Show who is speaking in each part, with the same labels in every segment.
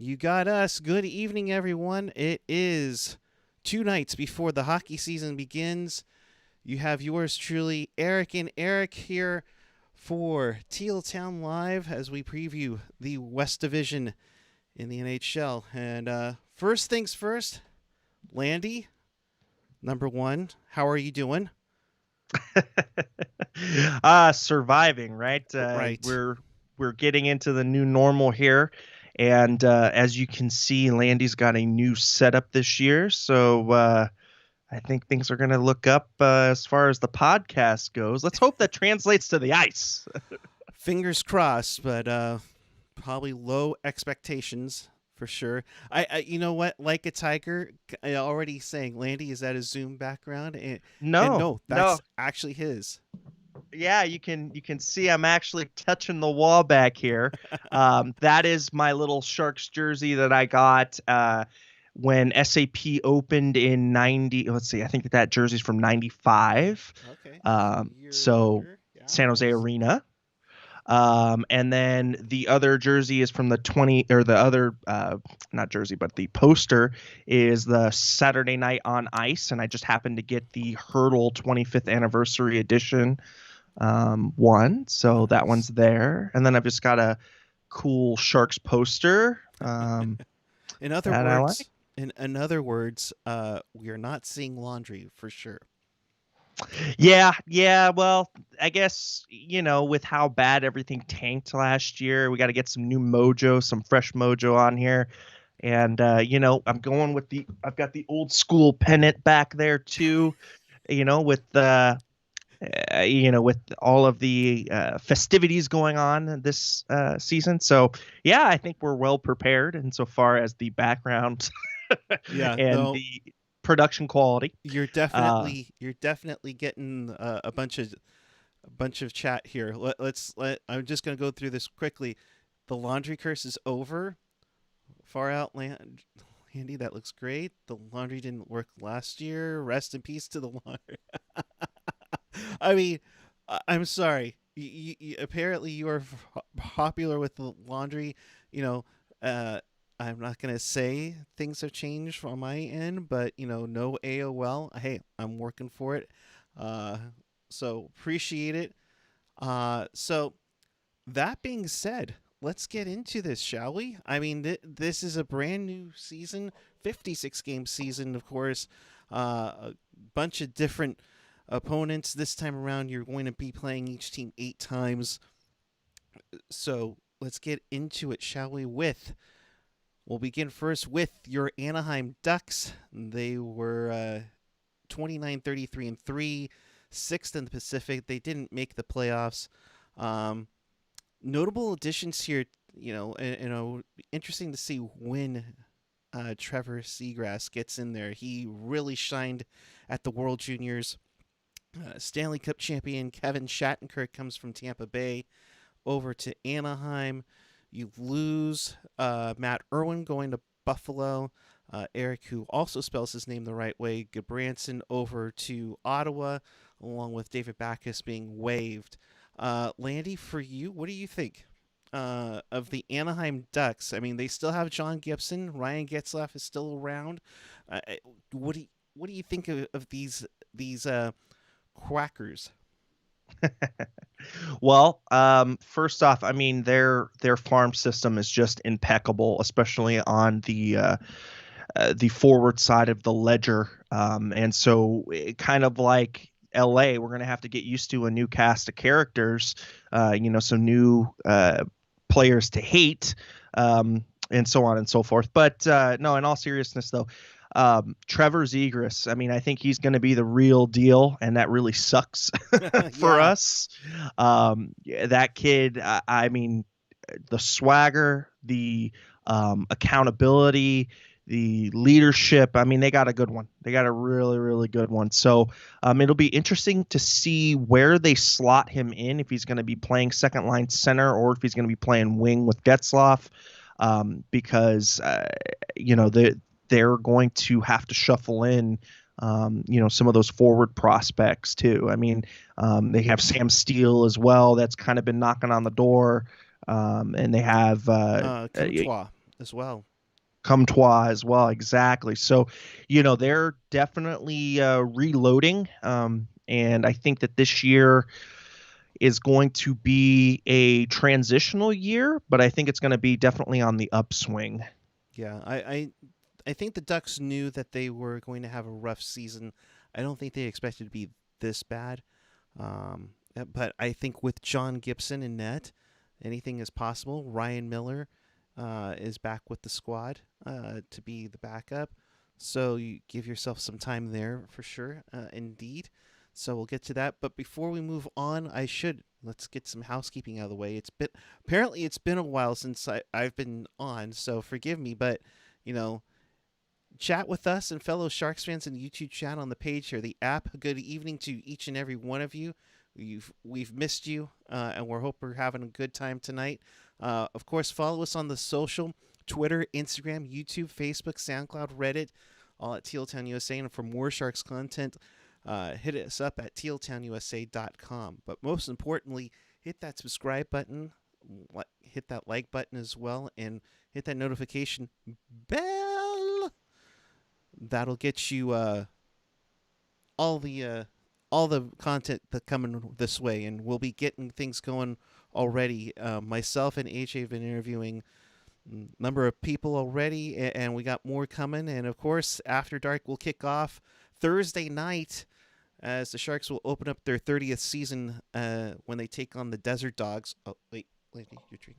Speaker 1: You got us. Good evening, everyone. It is 2 nights before the hockey season begins. You have yours truly, Erik and Erik, here for Teal Town Live as we preview the West Division in the NHL. And first things first, Landy, number one, how are you doing?
Speaker 2: Surviving, right?
Speaker 1: Right.
Speaker 2: We're getting into the new normal here, and as you can see, Landy's got a new setup this year, so I think things are going to look up as far as the podcast goes. Let's hope that translates to the ice.
Speaker 1: Fingers crossed, but probably low expectations for sure. You know what? Like a tiger, already saying, Landy, is that a Zoom background? And
Speaker 2: No,
Speaker 1: no,
Speaker 2: no.
Speaker 1: that's actually his.
Speaker 2: Yeah, you can see I'm actually touching the wall back here. That is my little Sharks jersey that I got when SAP opened in 90. Let's see, I think that jersey's from 95.
Speaker 1: Okay, so you're
Speaker 2: So
Speaker 1: younger. Yeah,
Speaker 2: San Jose
Speaker 1: nice.
Speaker 2: Arena. And then the other jersey is from the 20, or the other, not jersey, but the poster is the Saturday Night on Ice. And I just happened to get the Hurdle 25th anniversary edition one. So that
Speaker 1: Nice.
Speaker 2: one's there. And then I've just got a cool Sharks poster
Speaker 1: In other
Speaker 2: that I like.
Speaker 1: words, we are not seeing laundry for sure.
Speaker 2: Yeah. Well, I guess, with how bad everything tanked last year, we got to get some new mojo, some fresh mojo on here. And, I'm going with I've got the old school pennant back there too, with all of the festivities going on this season. So, yeah, I think we're well prepared insofar as the background
Speaker 1: Yeah,
Speaker 2: and
Speaker 1: no,
Speaker 2: the production quality.
Speaker 1: you're
Speaker 2: Uh,
Speaker 1: definitely getting a bunch of chat here. I'm just gonna go through this quickly. The laundry curse is over. Far out land. Andy, that looks great. The laundry didn't work last year. Rest in peace to the laundry. I mean, I'm sorry. Apparently, you are popular with the laundry. You know, I'm not gonna say things have changed on my end, but no AOL. Hey, I'm working for it. Uh, so appreciate it. So that being said, let's get into this, shall we? I mean, this is a brand new season, 56 game season, of course. A bunch of different opponents. This time around, you're going to be playing each team 8 times. So let's get into it, shall we? We'll begin first with your Anaheim Ducks. They were 29, 33, and 3, sixth in the Pacific. They didn't make the playoffs. Notable additions here, interesting to see when Trevor Seagrass gets in there. He really shined at the World Juniors. Stanley Cup champion Kevin Shattenkirk comes from Tampa Bay over to Anaheim. You lose Matt Irwin going to Buffalo. Eric, who also spells his name the right way, Gabranson over to Ottawa, along with David Backus being waived. Landy, for you, what do you think of the Anaheim Ducks? I mean, they still have John Gibson. Ryan Getzlaf is still around. What do you think of these quackers?
Speaker 2: Well, first off, I mean their farm system is just impeccable, especially on the forward side of the ledger. And so, kind of like LA, we're gonna have to get used to a new cast of characters, some new players to hate, and so on and so forth. But no, in all seriousness, though. Trevor Zegras, I mean, I think he's going to be the real deal, and that really sucks for
Speaker 1: Yeah.
Speaker 2: us. Yeah, that kid, I mean, the swagger, the accountability, the leadership. I mean, they got a good one. They got a really, really good one. So it'll be interesting to see where they slot him in, if he's going to be playing second line center or if he's going to be playing wing with Getzlaf, because, they're going to have to shuffle in, some of those forward prospects too. I mean, they have Sam Steele as well. That's kind of been knocking on the door. And they have
Speaker 1: Comtois as well.
Speaker 2: Comtois as well. Exactly. So, they're definitely reloading. And I think that this year is going to be a transitional year, but I think it's going to be definitely on the upswing.
Speaker 1: Yeah, I think the Ducks knew that they were going to have a rough season. I don't think they expected to be this bad. But I think with John Gibson in net, anything is possible. Ryan Miller is back with the squad to be the backup. So you give yourself some time there for sure, indeed. So we'll get to that. But before we move on, let's get some housekeeping out of the way. Apparently it's been a while since I've been on, so forgive me. But you know, chat with us and fellow Sharks fans in the YouTube chat on the page here, the app. Good evening to each and every one of you. We've missed you, and we hope we're having a good time tonight. Of course, follow us on the social: Twitter, Instagram, YouTube, Facebook, SoundCloud, Reddit, all at Teal Town USA. And for more Sharks content, hit us up at tealtownusa.com. But most importantly, hit that subscribe button, hit that like button as well, and hit that notification bell. That'll get you all the content that coming this way, and we'll be getting things going already. Myself and AJ have been interviewing a number of people already, and we got more coming. And of course, After Dark will kick off Thursday night as the Sharks will open up their 30th season when they take on the Desert Dogs. Oh wait, lady, your drink.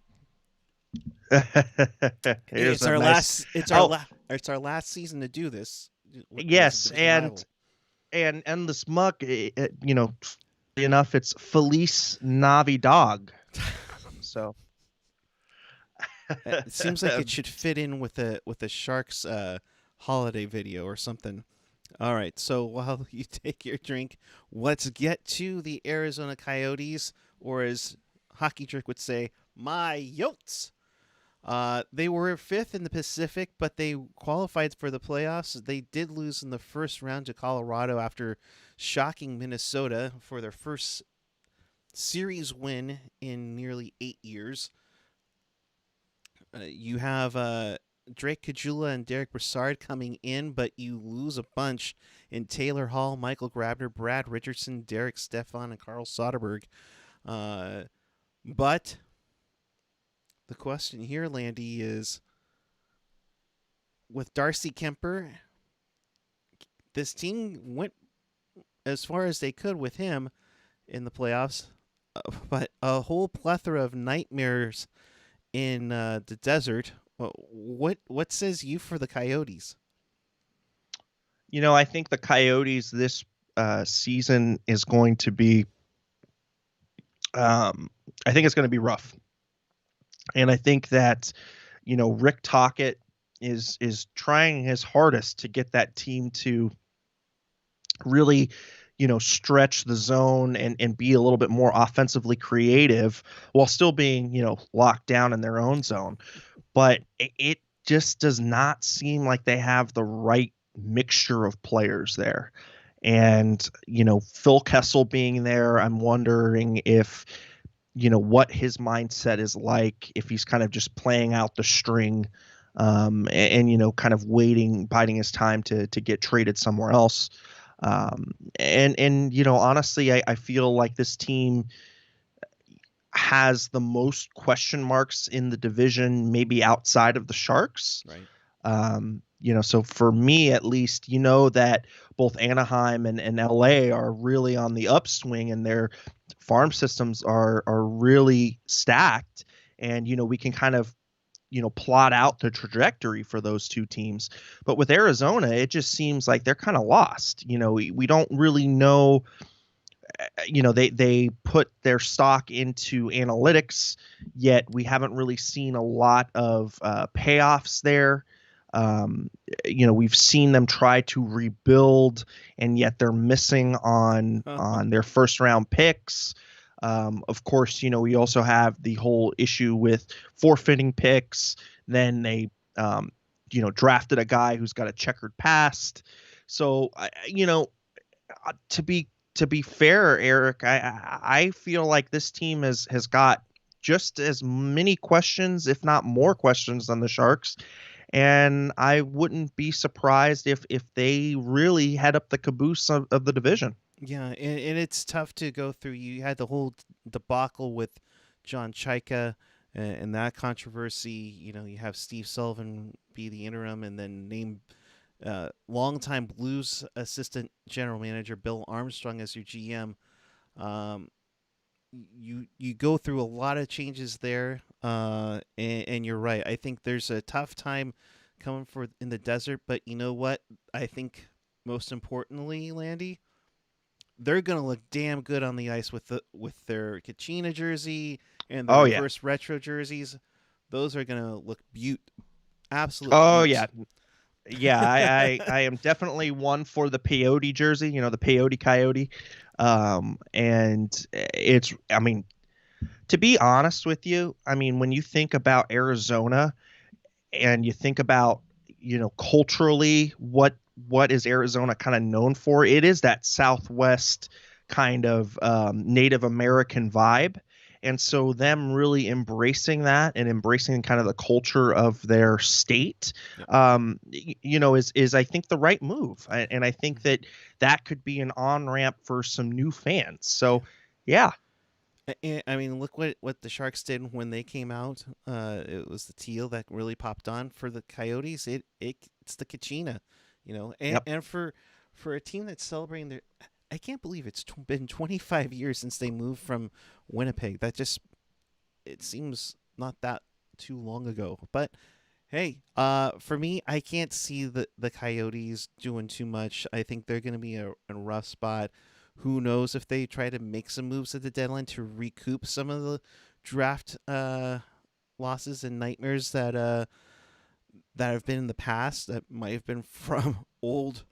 Speaker 1: It's our last. It's our last season to do this.
Speaker 2: Yes, and this mug, enough, it's Felice Navidad. So
Speaker 1: it seems like it should fit in with the Sharks holiday video or something. All right, so while you take your drink, let's get to the Arizona Coyotes, or as Hockey Trick would say, my Yotes. They were fifth in the Pacific, but they qualified for the playoffs. They did lose in the first round to Colorado after shocking Minnesota for their first series win in nearly 8 years. You have Drake Caggiula and Derek Brassard coming in, but you lose a bunch in Taylor Hall, Michael Grabner, Brad Richardson, Derek Stefan, and Carl Soderberg. But the question here, Landy, is with Darcy Kemper, this team went as far as they could with him in the playoffs, but a whole plethora of nightmares in the desert. What says you for the Coyotes?
Speaker 2: I think the Coyotes this season is going to be, I think it's going to be rough. And I think that, Rick Tocchet is trying his hardest to get that team to really, stretch the zone and be a little bit more offensively creative while still being, locked down in their own zone. But it just does not seem like they have the right mixture of players there. And, Phil Kessel being there, I'm wondering if, what his mindset is like, if he's kind of just playing out the string and kind of biding his time to get traded somewhere else. And honestly, I feel like this team has the most question marks in the division, maybe outside of the Sharks.
Speaker 1: Right.
Speaker 2: So for me, at least, that both Anaheim and LA are really on the upswing and their farm systems are really stacked. And, we can kind of, plot out the trajectory for those two teams. But with Arizona, it just seems like they're kind of lost. We don't really know. They put their stock into analytics, yet we haven't really seen a lot of payoffs there. We've seen them try to rebuild, and yet they're missing on their first round picks. Of course, we also have the whole issue with forfeiting picks. Then they, drafted a guy who's got a checkered past. So, to be fair, Eric, I feel like this team has got just as many questions, if not more questions, than the Sharks. and I wouldn't be surprised if they really head up the caboose of the division.
Speaker 1: Yeah, and it's tough to go through. You had the whole debacle with John Chaika and that controversy. You know, you have Steve Sullivan be the interim, and then name longtime Blues assistant general manager Bill Armstrong as your GM. Um, you go through a lot of changes there, and you're right. I think there's a tough time coming for in the desert, but you know what? I think most importantly, Landy, they're gonna look damn good on the ice with their Kachina jersey and the
Speaker 2: Oh yeah.
Speaker 1: reverse retro jerseys. Those are gonna look absolute
Speaker 2: Oh yeah.
Speaker 1: beaut.
Speaker 2: Yeah, I am definitely one for the peyote jersey, the peyote coyote. And I mean, to be honest with you, I mean, when you think about Arizona and you think about, culturally, what is Arizona kind of known for? It is that Southwest kind of Native American vibe. And so them really embracing that and embracing kind of the culture of their state,
Speaker 1: Yep.
Speaker 2: is I think the right move. And I think that could be an on ramp for some new fans.
Speaker 1: Yeah.
Speaker 2: So, yeah.
Speaker 1: I mean, look what the Sharks did when they came out. It was the teal that really popped on for the Coyotes. It's the Kachina, and,
Speaker 2: Yep.
Speaker 1: and for a team that's celebrating their. I can't believe it's been 25 years since they moved from Winnipeg. It seems not that too long ago. But hey, for me, I can't see the Coyotes doing too much. I think they're going to be in a rough spot. Who knows if they try to make some moves at the deadline to recoup some of the draft losses and nightmares that have been in the past that might have been from old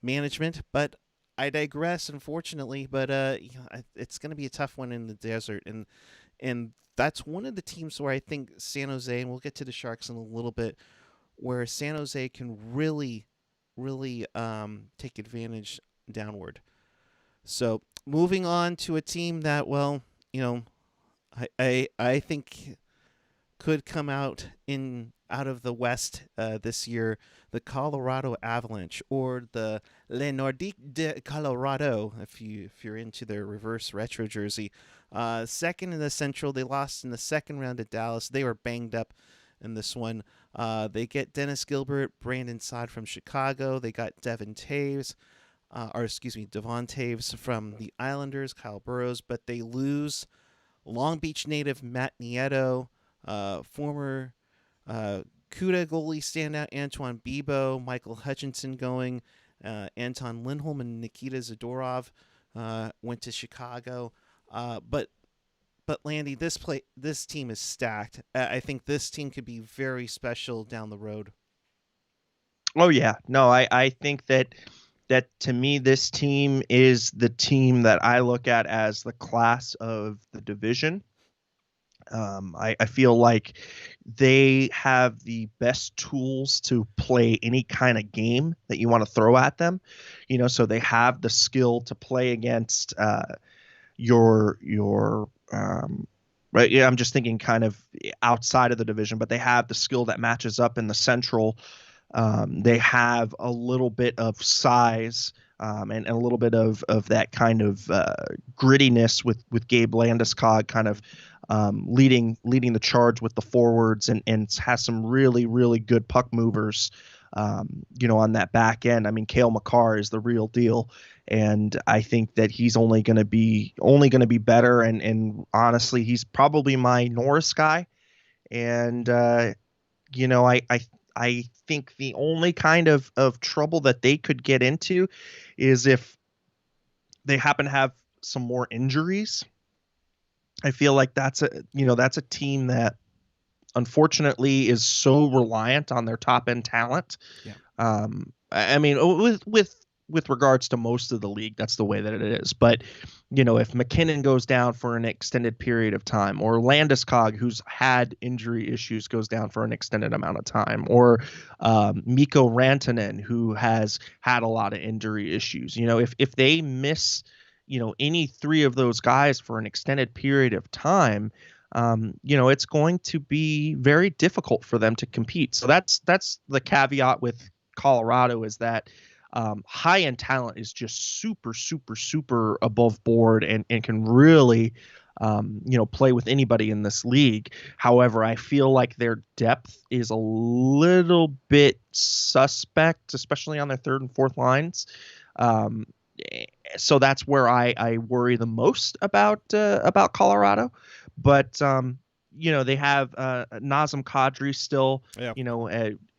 Speaker 1: management. But I digress, unfortunately. But it's going to be a tough one in the desert, and that's one of the teams where I think San Jose, and we'll get to the Sharks in a little bit, where San Jose can really, really take advantage downward. So moving on to a team that, well, I think could come out of the West this year, the Colorado Avalanche, or the Le Nordique de Colorado, if you're into their reverse retro jersey. Second in the Central, they lost in the second round to Dallas. They were banged up in this one. They get Dennis Gilbert, Brandon Saad from Chicago. They got Devon Taves, Devon Taves from the Islanders, Kyle Burrows, but they lose Long Beach native Matt Nieto, former CUDA goalie standout Antoine Bibeau, Michael Hutchinson going, Anton Lindholm and Nikita Zadorov went to Chicago. But Landy, this team is stacked. I think this team could be very special down the road.
Speaker 2: Oh yeah. No, I think that to me this team is the team that I look at as the class of the division. I feel like they have the best tools to play any kind of game that you want to throw at them. So they have the skill to play against your right. Yeah, I'm just thinking kind of outside of the division, but they have the skill that matches up in the Central. They have a little bit of size, and a little bit of that kind of grittiness with Gabe Landeskog kind of leading the charge with the forwards, and has some really, really good puck movers, on that back end. I mean, Cale Makar is the real deal. And I think that he's only going to be better. And honestly, he's probably my Norris guy. And I think the only kind of trouble that they could get into is if they happen to have some more injuries. I feel like that's a team that unfortunately is so reliant on their top end talent.
Speaker 1: Yeah.
Speaker 2: I mean, with regards to most of the league, that's the way that it is. But if McKinnon goes down for an extended period of time, or Landeskog, who's had injury issues, goes down for an extended amount of time, or Mikko Rantanen, who has had a lot of injury issues, if they miss any three of those guys for an extended period of time, it's going to be very difficult for them to compete. So that's the caveat with Colorado, is that high end talent is just super, super, super above board and can really, play with anybody in this league. However, I feel like their depth is a little bit suspect, especially on their third and fourth lines. Um, so that's where I worry the most about Colorado. But they have Nazem Kadri still,
Speaker 1: Yeah.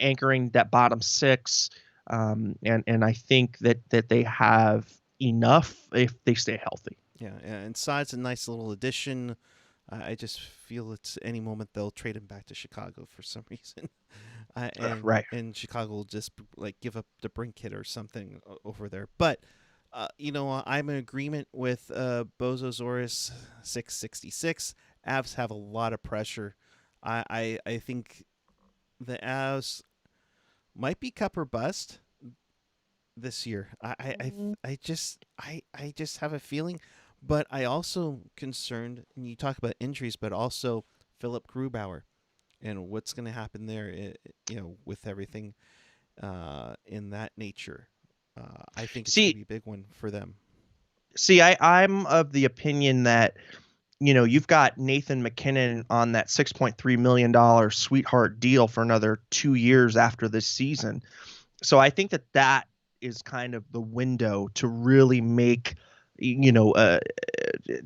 Speaker 2: anchoring that bottom six, and I think that they have enough if they stay healthy.
Speaker 1: Yeah, and Saad's a nice little addition. I just feel it's any moment they'll trade him back to Chicago for some reason, and
Speaker 2: Right.
Speaker 1: Chicago will just like give up the brink hit or something over there. But I'm in agreement with Bozo Zoris 666. Avs have a lot of pressure. I think the Avs might be cup or bust this year. I just have a feeling, but I also concerned. And you talk about injuries, but also Philip Grubauer and what's going to happen there. With everything in that nature. I think it's going to
Speaker 2: See,
Speaker 1: be a big one for them.
Speaker 2: I'm of the opinion that you've got Nathan McKinnon on that $6.3 million sweetheart deal for another 2 years after this season. So I think that is kind of the window to really make, to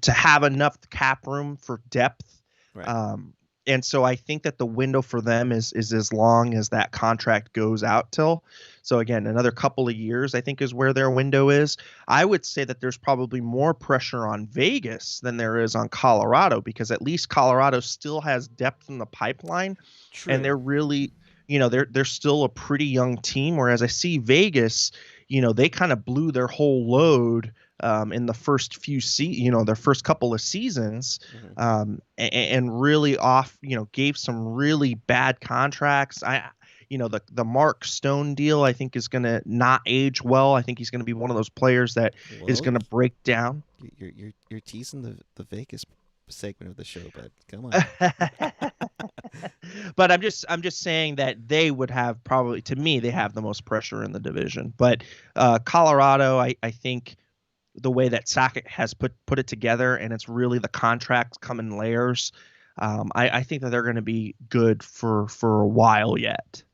Speaker 2: have enough cap room for depth.
Speaker 1: Right.
Speaker 2: And so I think that the window for them is as long as that contract goes out till. So again, another couple of years, I think, is where their window is. I would say that there's probably more pressure on Vegas than there is on Colorado, because at least Colorado still has depth in the pipeline.
Speaker 1: True.
Speaker 2: And they're really, they're still a pretty young team. Whereas I see Vegas, they kind of blew their whole load in the first their first couple of seasons, and really gave some really bad contracts. The Mark Stone deal, I think, is going to not age well. I think he's going to be one of those players that is going to break down.
Speaker 1: You're teasing the Vegas segment of the show, but come on.
Speaker 2: But I'm just saying that they would have, probably, to me, they have the most pressure in the division. But Colorado, I think the way that Sakic has put it together, and it's really the contracts come in layers. I think that they're going to be good for a while yet.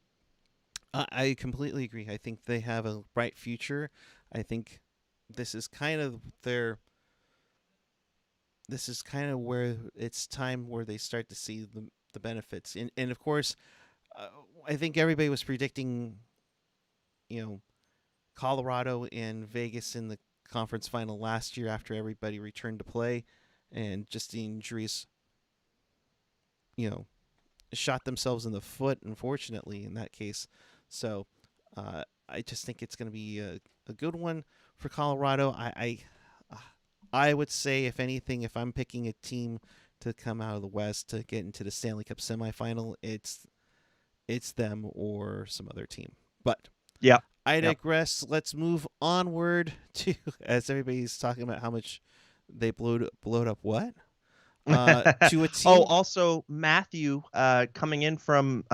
Speaker 1: I completely agree. I think they have a bright future. I think this is kind of their. This is kind of where it's time where they start to see the benefits, and of course, I think everybody was predicting, Colorado and Vegas in the conference final last year after everybody returned to play, and just the injuries, shot themselves in the foot, unfortunately, in that case. So I just think it's going to be a good one for Colorado. I would say, if anything, if I'm picking a team to come out of the West to get into the Stanley Cup semifinal, it's them or some other team. But
Speaker 2: yeah,
Speaker 1: I digress. Yep. Let's move onward to, as everybody's talking about how much they blowed up what? To a team.
Speaker 2: Oh, also Matthew coming in from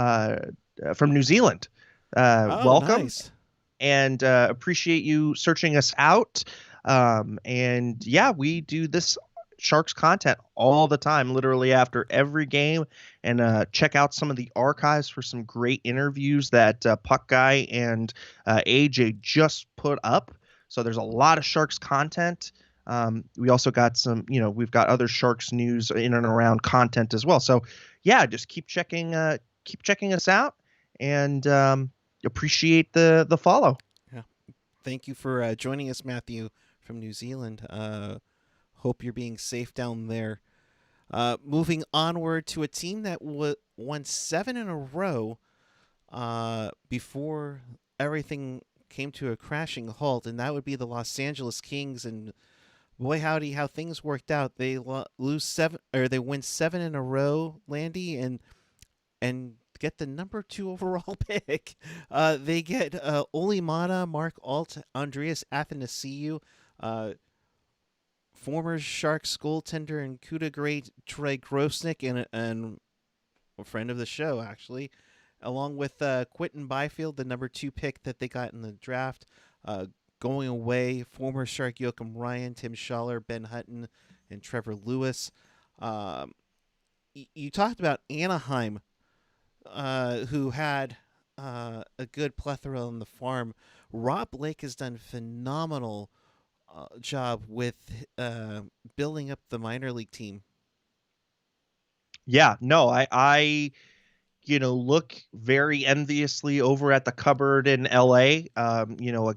Speaker 2: New Zealand. Welcome.
Speaker 1: Nice.
Speaker 2: And appreciate you searching us out. And yeah, we do this Sharks content all the time, literally after every game, and check out some of the archives for some great interviews that Puck Guy and AJ just put up. So there's a lot of Sharks content. We also got some, we've got other Sharks news in and around content as well. So yeah, just keep checking us out, and appreciate the follow.
Speaker 1: Yeah. Thank you for joining us, Matthew, from New Zealand. Hope you're being safe down there. Moving onward to a team that won 7 in a row before everything came to a crashing halt, and that would be the Los Angeles Kings. And boy, howdy, how things worked out. They they win 7 in a row, Landy, and get the number 2 overall pick. They get Oli Mata, Mark Alt, Andreas Athanasiou, former Sharks goaltender and Kuda great Trey Grosnick and a friend of the show, actually, along with Quentin Byfield, the number 2 pick that they got in the draft. Uh, Going away, former Shark Joachim Ryan, Tim Schaller, Ben Hutton, and Trevor Lewis. Um, you talked about Anaheim, who had a good plethora on the farm. Rob Blake has done phenomenal job with building up the minor league team.
Speaker 2: Yeah, no, I look very enviously over at the cupboard in LA. A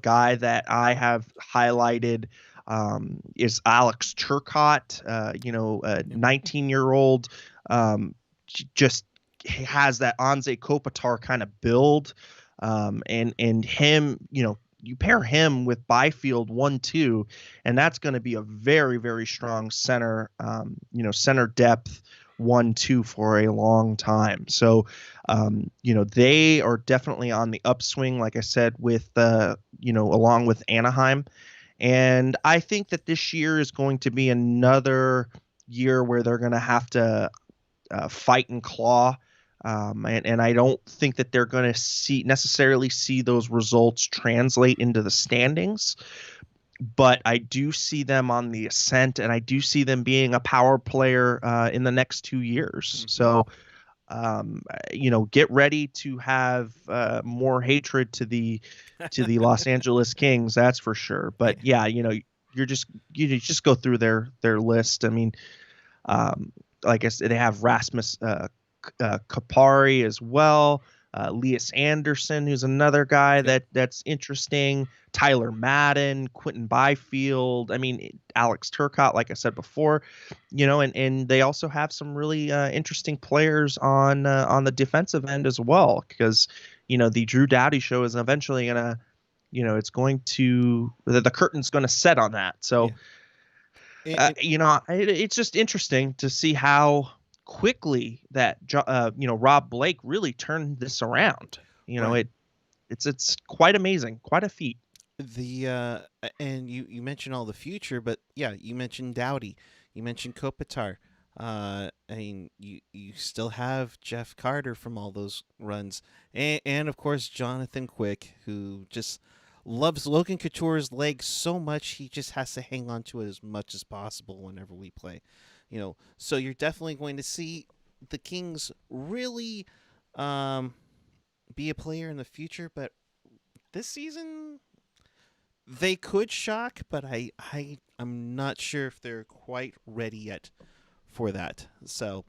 Speaker 2: guy that I have highlighted is Alex Turcotte, a 19-year-old, just has that Anze Kopitar kind of build. And him, you pair him with Byfield 1-2, and that's going to be a very, very strong center, center depth 1-2 for a long time. So, they are definitely on the upswing, like I said, with, along with Anaheim. And I think that this year is going to be another year where they're going to have to fight and claw. And I don't think that they're going to necessarily see those results translate into the standings. But I do see them on the ascent, and I do see them being a power player in the next 2 years. So, get ready to have more hatred to the Los Angeles Kings. That's for sure. But yeah, you just go through their list. I mean, like I said, they have Rasmus Kapari as well. Elias Anderson, who's another guy that's interesting. Tyler Madden, Quentin Byfield. I mean, Alex Turcotte, like I said before, and they also have some really interesting players on the defensive end as well, because, the Drew Doughty show is eventually going to, the curtain's going to set on that. So, it's just interesting to see how quickly that Rob Blake really turned this around. It's quite amazing, quite a feat.
Speaker 1: And you mentioned all the future, but yeah, you mentioned Doughty, you mentioned Kopitar. I mean, you still have Jeff Carter from all those runs, and of course Jonathan Quick, who just loves Logan Couture's legs so much he just has to hang on to it as much as possible whenever we play. So you're definitely going to see the Kings really be a player in the future, but this season they could shock, but I'm not sure if they're quite ready yet for that. So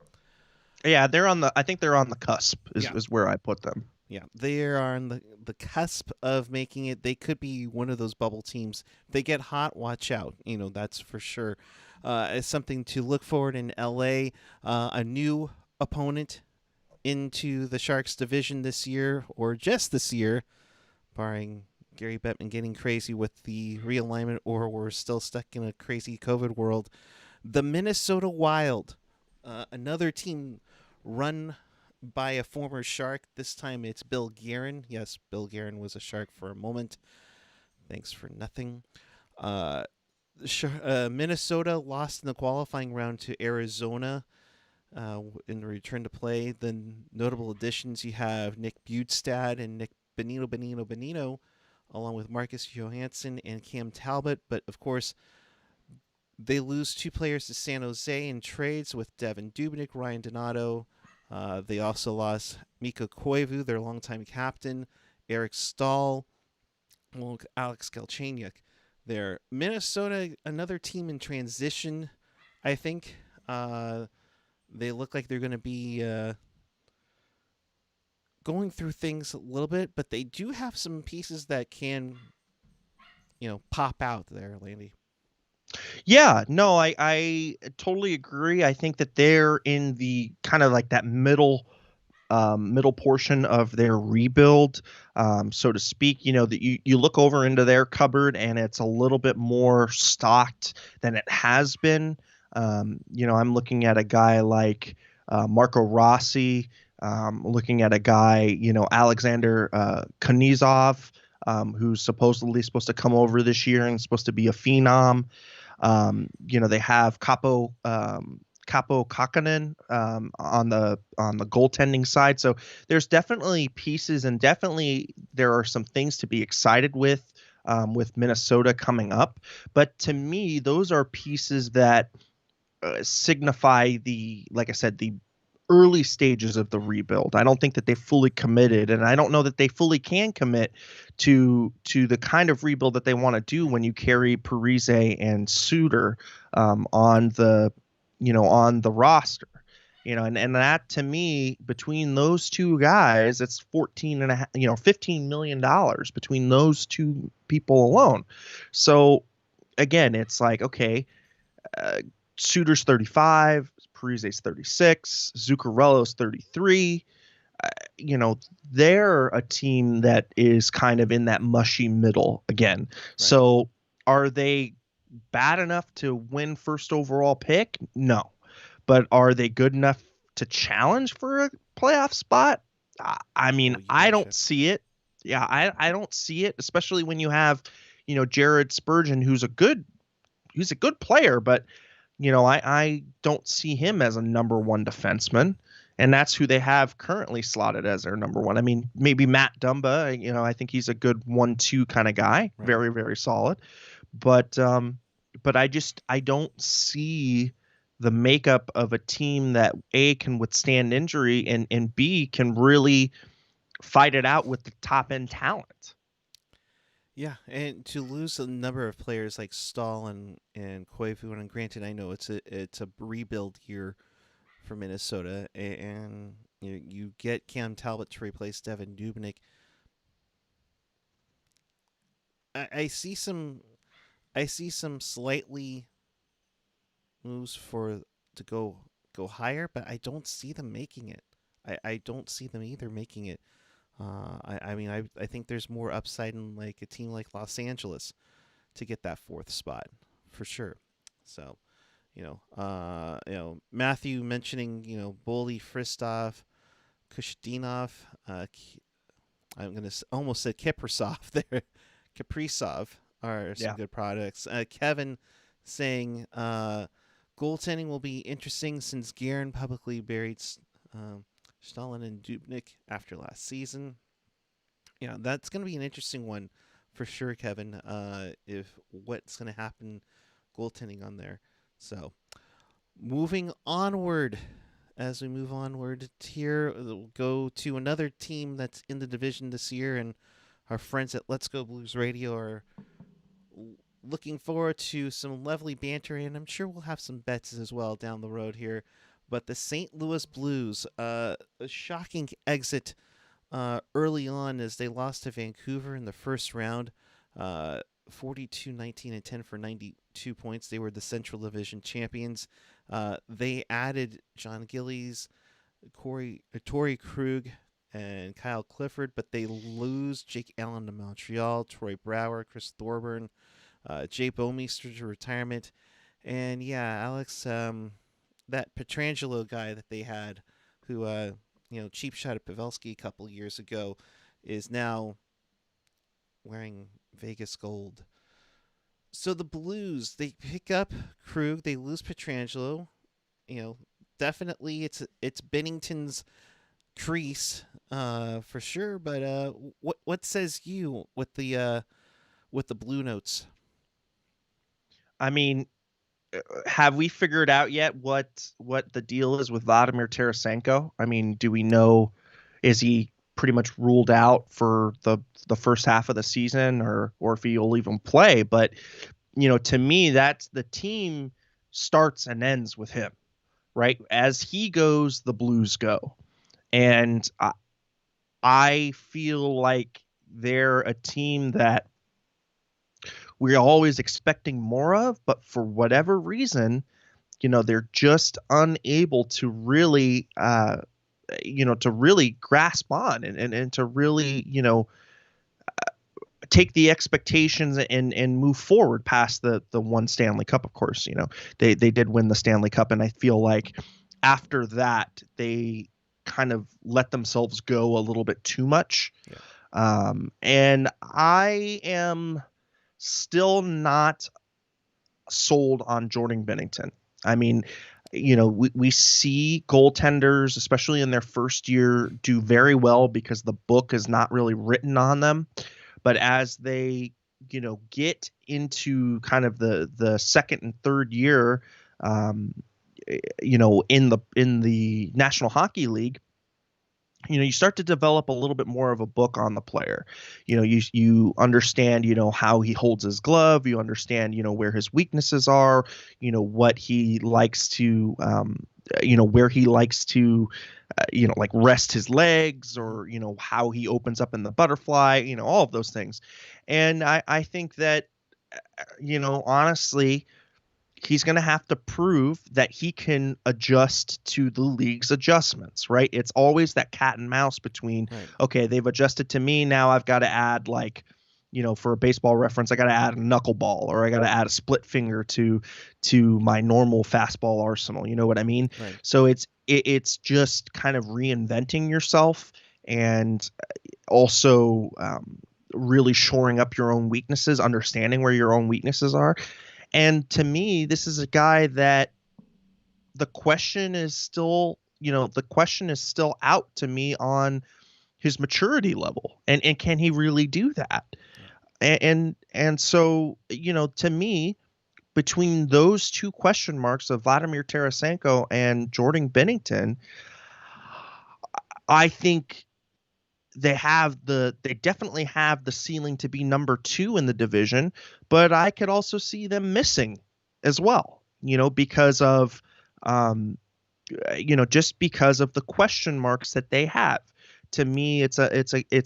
Speaker 2: yeah, I think they're on the cusp is where I put them.
Speaker 1: Yeah, they are on the cusp of making it. They could be one of those bubble teams. If they get hot, watch out. That's for sure. It's something to look forward in LA. A new opponent into the Sharks division this year, or just this year, barring Gary Bettman getting crazy with the realignment, or we're still stuck in a crazy COVID world. The Minnesota Wild, another team run by a former Shark. This time it's Bill Guerin. Yes, Bill Guerin was a Shark for a moment. Thanks for nothing. Minnesota lost in the qualifying round to Arizona in the return to play. The notable additions, you have Nick Bjugstad and Nick Bonino, along with Marcus Johansson and Cam Talbot. But, of course, they lose 2 players to San Jose in trades with Devin Dubnyk, Ryan Donato. They also lost Mika Koivu, their longtime captain, Eric Stahl, Alex Galchenyuk. There, Minnesota, another team in transition, I think. They look like they're going to be going through things a little bit, but they do have some pieces that can, pop out there, Landy.
Speaker 2: Yeah, no, I totally agree. I think that they're in the kind of like that middle portion of their rebuild, so to speak. That you look over into their cupboard and it's a little bit more stocked than it has been. I'm looking at a guy like Marco Rossi, looking at a guy, Alexander Konizov, who's supposed to come over this year and supposed to be a phenom. They have Capo Kakkonen on the goaltending side. So there's definitely pieces, and definitely there are some things to be excited with Minnesota coming up. But to me, those are pieces that signify like I said, the early stages of the rebuild. I don't think that they fully committed, and I don't know that they fully can commit to the kind of rebuild that they want to do when you carry Parise and Suter on the roster. And that, to me, between those two guys, it's 14 and a half, $15 million between those two people alone. So again, it's like, okay, uh, Suter's 35, Parise's 36, Zuccarello's 33. Uh, they're a team that is kind of in that mushy middle again.
Speaker 1: Right.
Speaker 2: So are they bad enough to win first overall pick? No. But are they good enough to challenge for a playoff spot? I mean,
Speaker 1: Oh, you
Speaker 2: I
Speaker 1: betcha.
Speaker 2: don't see it. Yeah, I don't see it, especially when you have, Jared Spurgeon, who's a good player, but I don't see him as a number one defenseman, and that's who they have currently slotted as their number one. I mean, maybe Matt Dumba, I think he's a good 1-2 kind of guy,
Speaker 1: Right.
Speaker 2: very, very solid. But I don't see the makeup of a team that A, can withstand injury, and B, can really fight it out with the top end talent.
Speaker 1: Yeah, and to lose a number of players like Stahl and Koivu, and granted, I know it's a rebuild year for Minnesota, and you get Cam Talbot to replace Devin Dubnyk. I see some slightly moves for to go higher, but I don't see them making it. I don't see them either making it. I mean, I think there's more upside in like a team like Los Angeles to get that fourth spot for sure. So, Matthew mentioning, Boldy, Fristov, Kushdinov, I'm gonna almost say Kiprasov there, Kaprizov are some
Speaker 2: Yeah.
Speaker 1: good products. Kevin saying goaltending will be interesting since Guerin publicly buried Stalin and Dubnik after last season. Yeah, that's going to be an interesting one for sure, Kevin. If what's going to happen goaltending on there. So moving onward, as we move onward here, we'll go to another team that's in the division this year, and our friends at Let's Go Blues Radio are looking forward to some lovely banter, and I'm sure we'll have some bets as well down the road here. But the St. Louis Blues, a shocking exit early on as they lost to Vancouver in the first round, 42-19 and 10 for 92 points. They were the Central Division champions. They added John Gillies, Torrey Krug, and Kyle Clifford, but they lose Jake Allen to Montreal, Troy Brower, Chris Thorburn, Jay Bowmeister to retirement. And yeah, Alex, that Petrangelo guy that they had, who cheap shot at Pavelski a couple years ago, is now wearing Vegas gold. So the Blues, they pick up Krug, they lose Petrangelo. Definitely it's Bennington's crease for sure. But what says you with the Blue Notes?
Speaker 2: I mean, have we figured out yet what the deal is with Vladimir Tarasenko? I mean, do we know, is he pretty much ruled out for the first half of the season, or if he'll even play? But to me, that's the team starts and ends with him, right? As he goes, the Blues go. And I feel like they're a team that we're always expecting more of, but for whatever reason, they're just unable to really, to really grasp on and to really, take the expectations and move forward past the one Stanley Cup. Of course, they did win the Stanley Cup, and I feel like after that they kind of let themselves go a little bit too much.
Speaker 1: Yeah.
Speaker 2: And I am still not sold on Jordan Binnington. I mean, we see goaltenders, especially in their first year, do very well because the book is not really written on them. But as they, get into kind of the second and third year, in the National Hockey League, you start to develop a little bit more of a book on the player. You understand, how he holds his glove. You understand, where his weaknesses are, what he likes to, where he likes to, like rest his legs, or, how he opens up in the butterfly, all of those things. And I think that, honestly, he's going to have to prove that he can adjust to the league's adjustments, right? It's always that cat and mouse between,
Speaker 1: Right.
Speaker 2: okay, they've adjusted to me. Now I've got to add, like, for a baseball reference, I got to add a knuckleball, or I got to add a split finger to my normal fastball arsenal. You know what I mean?
Speaker 1: Right.
Speaker 2: So it's just kind of reinventing yourself, and also really shoring up your own weaknesses, understanding where your own weaknesses are. And to me, this is a guy that the question is still out to me on his maturity level, and can he really do that? And so, to me, between those two question marks of Vladimir Tarasenko and Jordan Binnington, I think they definitely have the ceiling to be number 2 in the division, but I could also see them missing as well, because of just because of the question marks that they have. To me, it's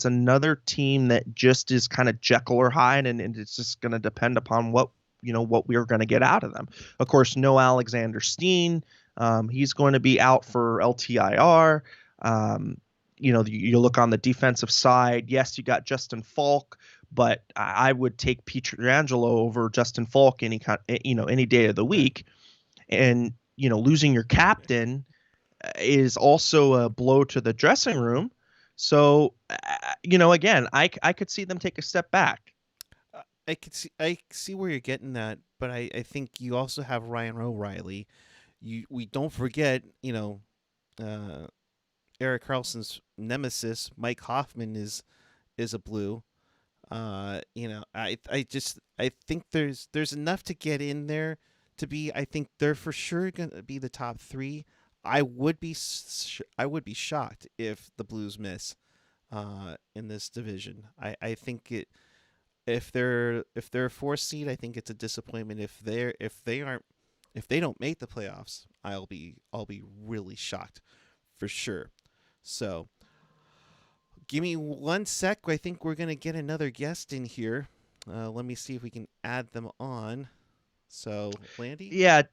Speaker 2: another team that just is kind of Jekyll or Hyde, and it's just going to depend upon what we're going to get out of them. Of course, no Alexander Steen. He's going to be out for LTIR. You look on the defensive side. Yes, you got Justin Falk, but I would take Pietrangelo over Justin Falk any day of the week. And losing your captain is also a blow to the dressing room. So again, I could see them take a step back.
Speaker 1: I see where you're getting at, but I think you also have Ryan O'Reilly. We don't forget, Erik Karlsson's nemesis, Mike Hoffman, is a blue. I think there's enough to get in there to be. I think they're for sure gonna be the top 3. I would be shocked if the Blues miss in this division. I think if they're a 4th seed, I think it's a disappointment. If they don't make the playoffs, I'll be really shocked for sure. So, give me 1 sec. I think we're going to get another guest in here. Let me see if we can add them on. So, Landy?
Speaker 2: Yeah,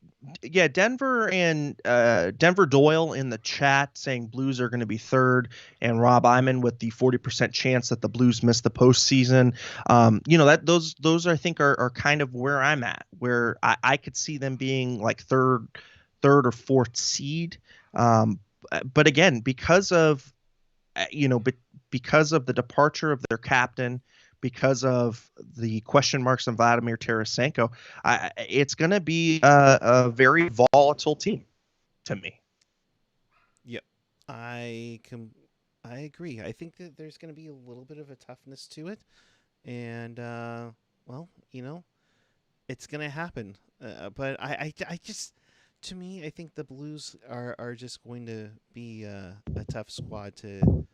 Speaker 2: Denver and Denver Doyle in the chat saying Blues are going to be 3rd, and Rob Iman with the 40% chance that the Blues miss the postseason. That those I think are kind of where I'm at, where I could see them being like third or 4th seed. But again, because of the departure of their captain, because of the question marks on Vladimir Tarasenko, it's going to be a very volatile team to me.
Speaker 1: Yep, I agree. I think that there's going to be a little bit of a toughness to it, and it's going to happen. But I just, to me, I think the Blues are just going to be a tough squad to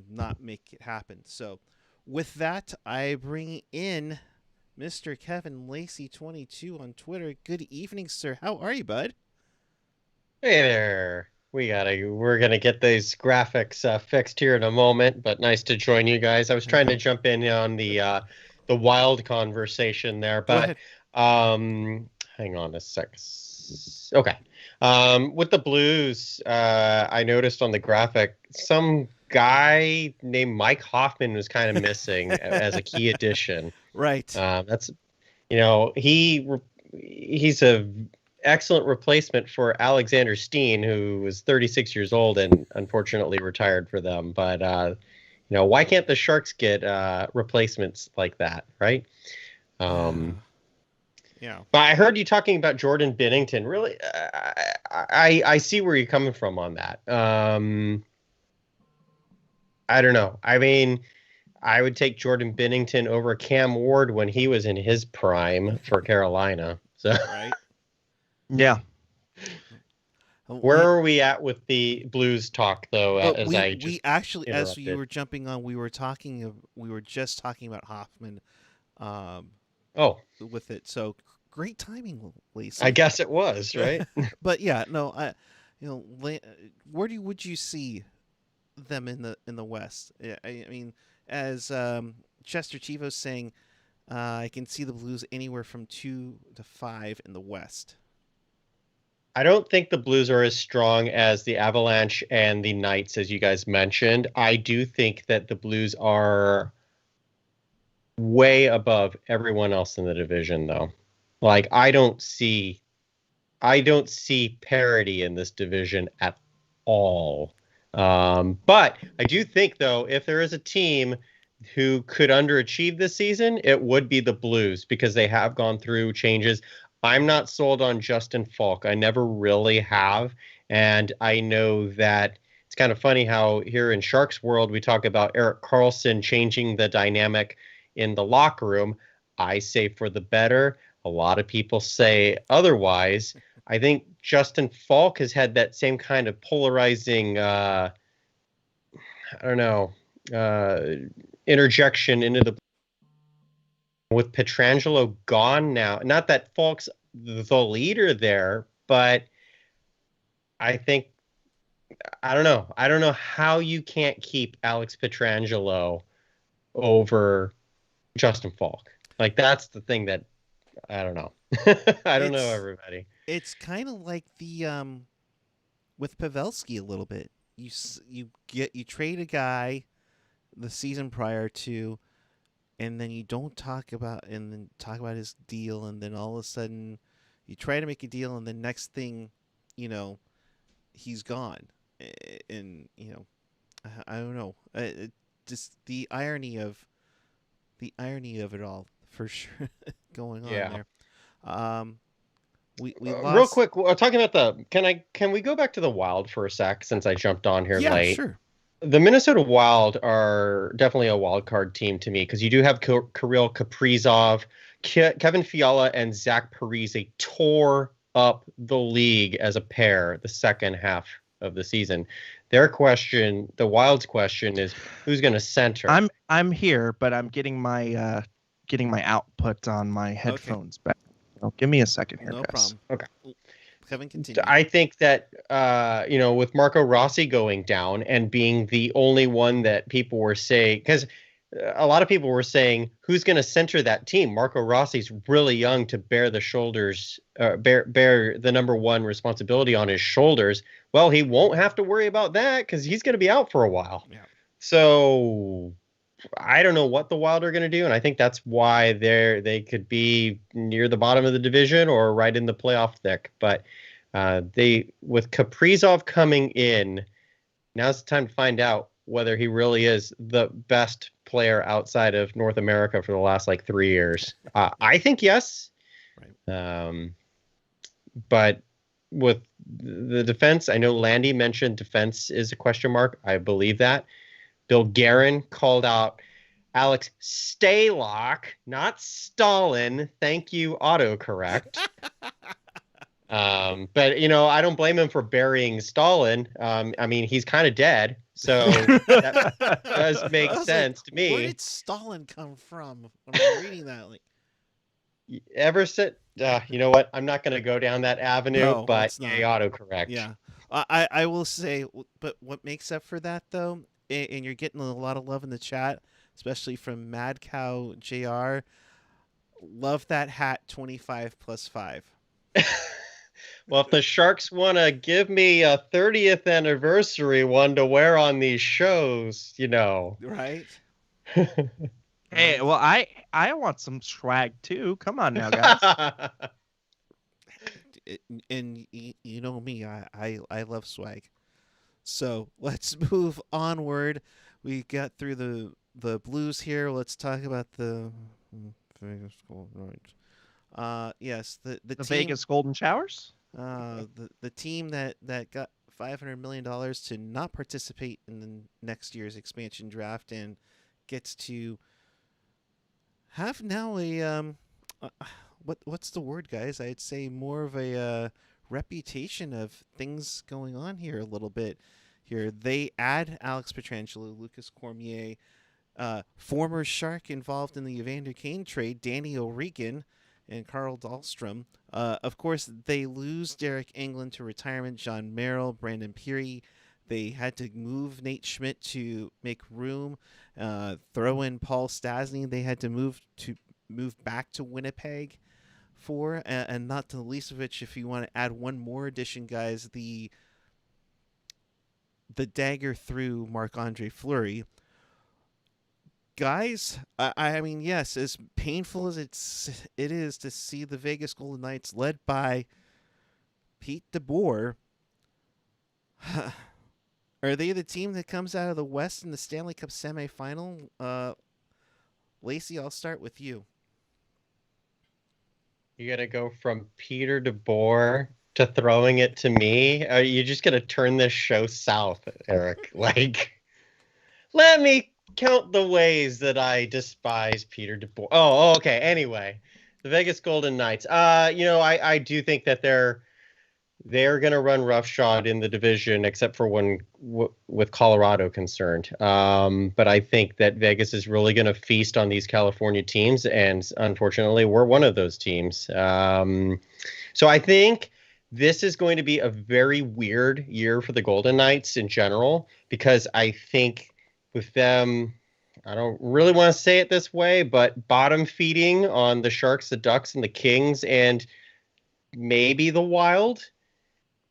Speaker 1: not make it happen. So, with that, I bring in Mr. Kevin Lacy 22 on Twitter. Good evening, sir. How are you, bud?
Speaker 3: Hey there. We're gonna get these graphics fixed here in a moment, but nice to join you guys. I was trying to jump in on the wild conversation there,
Speaker 1: Go
Speaker 3: but
Speaker 1: ahead.
Speaker 3: hang on a sec. Okay. With the Blues, I noticed on the graphic some guy named Mike Hoffman was kind of missing as a key addition.
Speaker 1: Right.
Speaker 3: That's he's a excellent replacement for Alexander Steen, who was 36 years old and unfortunately retired for them. But why can't the Sharks get replacements like that, right?
Speaker 1: Yeah.
Speaker 3: But I heard you talking about Jordan Binnington. Really, I see where you're coming from on that. I don't know. I mean, I would take Jordan Binnington over Cam Ward when he was in his prime for Carolina. So
Speaker 1: Right.
Speaker 2: Yeah.
Speaker 3: where are we at with the Blues talk, though?
Speaker 1: But
Speaker 3: As I just
Speaker 1: we actually, as you
Speaker 3: interrupted.
Speaker 1: were jumping on, we were just talking about Hoffman, um,
Speaker 3: Oh,
Speaker 1: with it. So great timing, Lacey.
Speaker 3: I guess it was right.
Speaker 1: But yeah, no, where would you see them in the West? I mean, as Chester Chivo's saying, I can see the Blues anywhere from 2 to 5 in the West.
Speaker 3: I don't think the Blues are as strong as the Avalanche and the Knights, as you guys mentioned. I do think that the Blues are way above everyone else in the division, though. Like, I don't see parity in this division at all. But I do think, though, if there is a team who could underachieve this season, it would be the Blues, because they have gone through changes. I'm not sold on Justin Falk. I never really have. And I know that it's kind of funny how here in Sharks world, we talk about Erik Karlsson changing the dynamic in the locker room. I say for the better. A lot of people say otherwise. I think Justin Falk has had that same kind of polarizing, I don't know, interjection into the, with Pietrangelo gone now. Not that Falk's the leader there, but I think, I don't know. I don't know how you can't keep Alex Pietrangelo over Justin Falk. Like, that's the thing that, I don't know. I don't know, everybody.
Speaker 1: It's kind of like the with Pavelski a little bit. You trade a guy the season prior to, and then you don't talk about his deal, and then all of a sudden you try to make a deal, and the next thing, he's gone, and I don't know, just the irony of it all for sure going on there. We lost.
Speaker 3: Real quick, talking about can we go back to the Wild for a sec, since I jumped on here late?
Speaker 1: Sure.
Speaker 3: The Minnesota Wild are definitely a wild card team to me, because you do have Kirill Kaprizov, Kevin Fiala, and Zach Parise tore up the league as a pair the second half of the season. The Wild's question is, who's going to center?
Speaker 2: I'm here, but I'm getting my output on my headphones back. Give me a second here,
Speaker 1: no
Speaker 2: guys.
Speaker 1: problem. Okay. Kevin, continue.
Speaker 3: I think that, with Marco Rossi going down and being the only one that people were saying, because a lot of people were saying, who's going to center that team? Marco Rossi's really young to bear the shoulders, bear the number one responsibility on his shoulders. Well, he won't have to worry about that, because he's going to be out for a while.
Speaker 1: Yeah.
Speaker 3: So I don't know what the Wild are going to do, and I think that's why they could be near the bottom of the division or right in the playoff thick. But with Kaprizov coming in, now's the time to find out whether he really is the best player outside of North America for the last 3 years. I think yes. Right. But with the defense, I know Landy mentioned defense is a question mark. I believe that. Bill Guerin called out Alex Stalock, not Stalin. Thank you, autocorrect. But I don't blame him for burying Stalin. I mean, he's kind of dead, so that does make sense to me.
Speaker 1: Where did Stalin come from? When I'm reading that,
Speaker 3: ever since, you know what? I'm not going to go down that avenue, but autocorrect.
Speaker 1: Yeah, I will say, but what makes up for that though? And you're getting a lot of love in the chat, especially from Mad Cow JR. Love that hat, 25+5.
Speaker 3: Well, if the Sharks want to give me a 30th anniversary one to wear on these shows,
Speaker 1: Right?
Speaker 2: Hey, well, I want some swag too. Come on now, guys.
Speaker 1: And you know me, I love swag. So let's move onward. We got through the Blues here. Let's talk about the Yes, the
Speaker 2: The
Speaker 1: team,
Speaker 2: Vegas Golden Showers?
Speaker 1: the team that got $500 million to not participate in the next year's expansion draft and gets to have now a uh, what's the word, guys? I'd say more of a reputation of things going on here a little bit. Here they add Alex Pietrangelo, Lucas Cormier, former Shark involved in the Evander Kane trade, Danny O'Regan, and Carl Dahlstrom. Of course, they lose Derek Englund to retirement, John Merrill, Brandon Peary. They had to move Nate Schmidt to make room, throw in Paul Stastny. They had to move back to Winnipeg for, and not to the least of which, if you want to add one more addition, guys, the dagger through Marc-Andre Fleury. Guys, I mean, yes, as painful as it is to see the Vegas Golden Knights led by Pete DeBoer, are they the team that comes out of the West in the Stanley Cup semifinal? Lacy, I'll start with you.
Speaker 3: You got to go from Peter DeBoer to throwing it to me. Are you just going to turn this show south, Eric? Like, let me count the ways that I despise Peter DeBoer. Oh, okay. Anyway, the Vegas Golden Knights. I do think that they're going to run roughshod in the division, except for when with Colorado concerned. But I think that Vegas is really going to feast on these California teams, and unfortunately, we're one of those teams. So I think this is going to be a very weird year for the Golden Knights in general, because I think with them, I don't really want to say it this way, but bottom feeding on the Sharks, the Ducks, and the Kings, and maybe the Wild,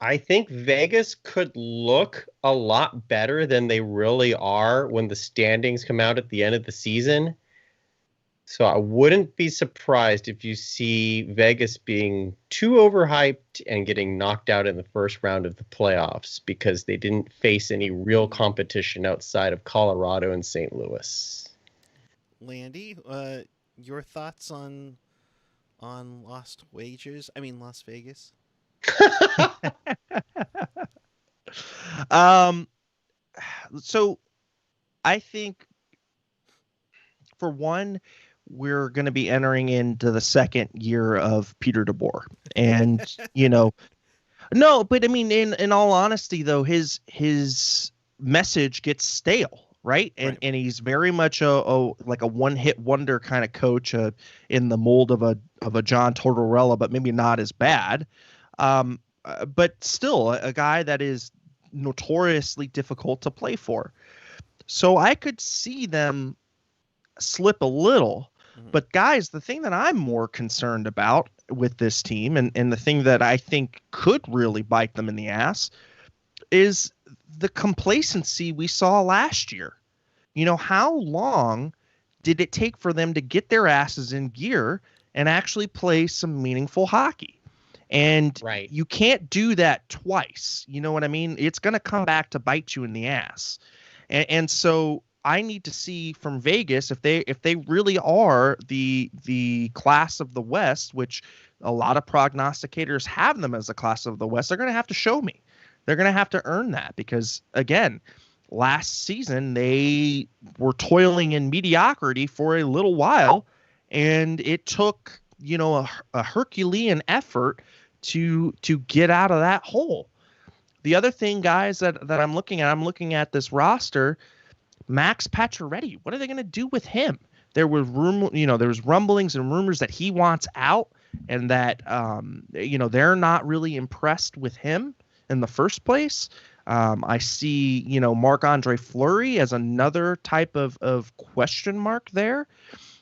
Speaker 3: I think Vegas could look a lot better than they really are when the standings come out at the end of the season. So I wouldn't be surprised if you see Vegas being too overhyped and getting knocked out in the first round of the playoffs because they didn't face any real competition outside of Colorado and St. Louis.
Speaker 1: Landy, your thoughts on Las Vegas?
Speaker 2: So I think, for one, we're going to be entering into the second year of Peter DeBoer, and no, but I mean, in all honesty, though, his message gets stale, right? And he's very much a one-hit wonder kind of coach, in the mold of a John Tortorella, but maybe not as bad. But still a guy that is notoriously difficult to play for. So I could see them slip a little. But guys, the thing that I'm more concerned about with this team, and the thing that I think could really bite them in the ass, is the complacency we saw last year. How long did it take for them to get their asses in gear and actually play some meaningful hockey? And you can't do that twice. You know what I mean? It's going to come back to bite you in the ass. And so I need to see from Vegas if they really are the class of the West, which a lot of prognosticators have them as a class of the West. They're going to have to show me. They're going to have to earn that, because again, last season they were toiling in mediocrity for a little while, and it took a Herculean effort to get out of that hole. The other thing, guys, that I'm looking at this roster. Max Pacioretty, what are they going to do with him? There was there was rumblings and rumors that he wants out, and that they're not really impressed with him in the first place. I see Marc-Andre Fleury as another type of question mark there.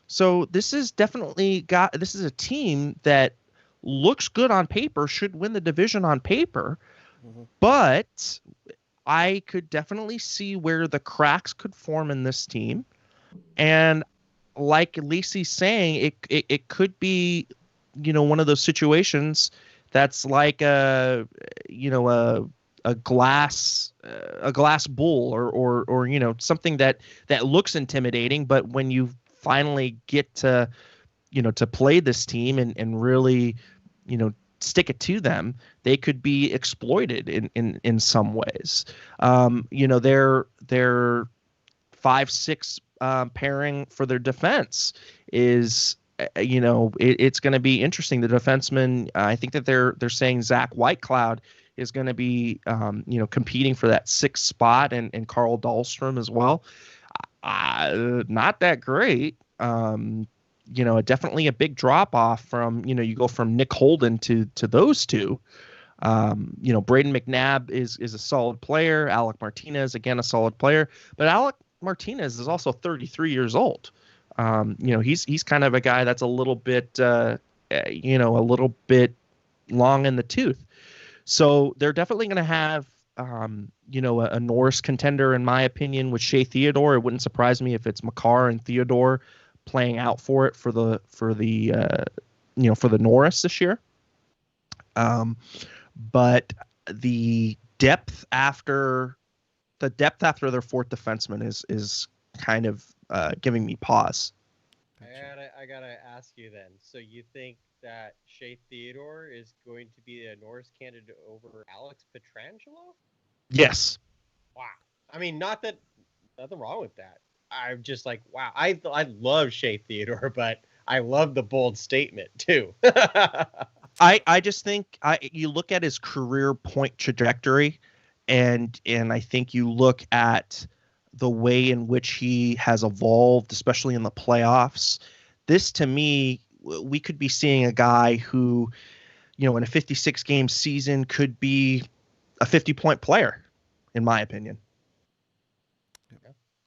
Speaker 2: So this is definitely this is a team that looks good on paper, should win the division on paper, but I could definitely see where the cracks could form in this team. And like Lacy's saying, it could be, one of those situations that's like a glass bull or something that looks intimidating, but when you finally get to to play this team and really, stick it to them, they could be exploited in some ways. Their 5-6 pairing for their defense is, it's going to be interesting. The defenseman, I think that they're saying Zach Whitecloud is going to be, competing for that 6th spot, and Carl Dahlstrom as well. Not that great. Definitely a big drop off from, you go from Nick Holden to those two. Braden McNabb is a solid player. Alec Martinez, again, a solid player, but Alec Martinez is also 33 years old. He's kind of a guy that's a little bit, a little bit long in the tooth. So they're definitely going to have, a Norris contender, in my opinion, with Shea Theodore. It wouldn't surprise me if it's Makar and Theodore playing out for it for the Norris this year. But the depth after their 4th defenseman is kind of giving me pause.
Speaker 3: I gotta ask you then. So you think that Shea Theodore is going to be a Norris candidate over Alex Pietrangelo?
Speaker 2: Yes.
Speaker 3: Wow. I mean, nothing wrong with that. I'm just like, wow. I love Shea Theodore, but I love the bold statement too.
Speaker 2: I just think you look at his career point trajectory, and I think you look at the way in which he has evolved, especially in the playoffs. This, to me, we could be seeing a guy who, in a 56-game season could be a 50-point player, in my opinion.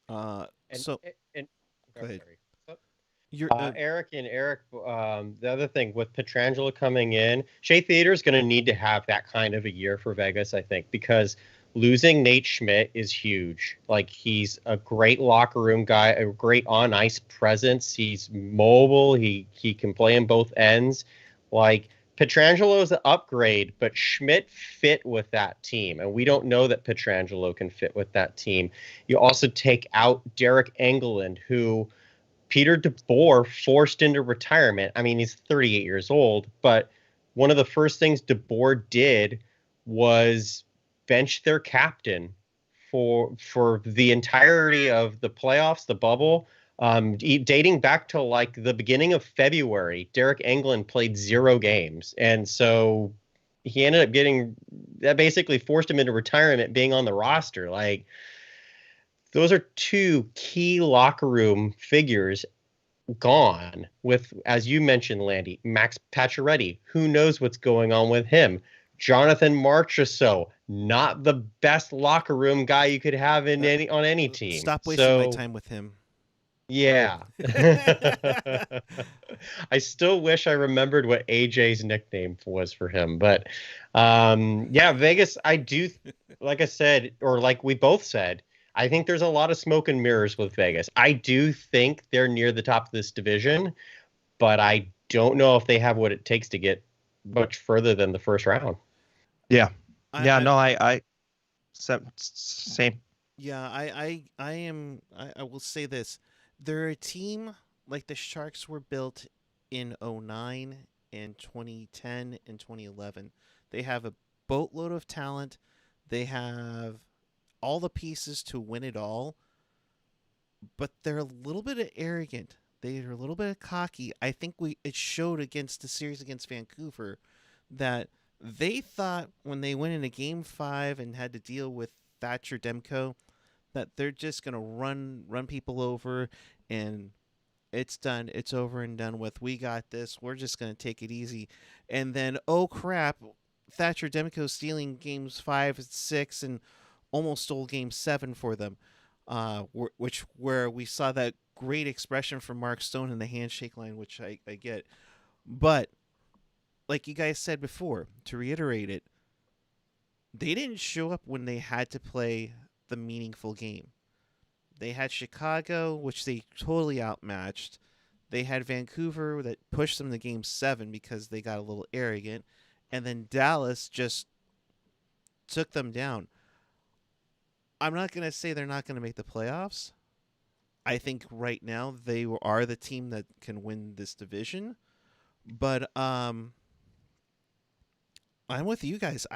Speaker 3: Go
Speaker 1: ahead.
Speaker 3: Erik, the other thing with Pietrangelo coming in, Shea Theodore is going to need to have that kind of a year for Vegas, I think, because losing Nate Schmidt is huge. Like, he's a great locker room guy, a great on ice presence. He's mobile. He can play in both ends. Like, Pietrangelo is an upgrade, but Schmidt fit with that team, and we don't know that Pietrangelo can fit with that team. You also take out Derek Engelland, who Peter DeBoer forced into retirement. I mean, he's 38 years old, but one of the first things DeBoer did was bench their captain for the entirety of the playoffs, the bubble. Dating back to like the beginning of February, Derek Engelland played 0 games. And so he ended up that basically forced him into retirement, being on the roster. Like, those are 2 key locker room figures gone with, as you mentioned, Landy, Max Pacioretty. Who knows what's going on with him? Jonathan Marchessault, not the best locker room guy you could have on any team.
Speaker 1: Stop wasting my time with him.
Speaker 3: Yeah. I still wish I remembered what AJ's nickname was for him. But Vegas, I do, like I said, or like we both said, I think there's a lot of smoke and mirrors with Vegas. I do think they're near the top of this division, but I don't know if they have what it takes to get much further than the first round.
Speaker 2: Yeah. I same.
Speaker 1: Yeah, I will say this. They're a team like the Sharks were built in 2009 and 2010 and 2011. They have a boatload of talent. They have all the pieces to win it all, but they're a little bit arrogant. They're a little bit cocky. I think it showed against the series against Vancouver that they thought when they went into Game 5 and had to deal with Thatcher Demko that they're just going to run people over and it's done. It's over and done with. We got this. We're just going to take it easy. And then, oh crap, Thatcher Demko stealing Games 5 and 6 and almost stole Game 7 for them, where we saw that great expression from Mark Stone in the handshake line, which I get. But like you guys said before, to reiterate it, they didn't show up when they had to play the meaningful game. They had Chicago, which they totally outmatched. They had Vancouver that pushed them to Game 7 because they got a little arrogant. And then Dallas just took them down. I'm not going to say they're not going to make the playoffs. I think right now they are the team that can win this division. But I'm with you guys.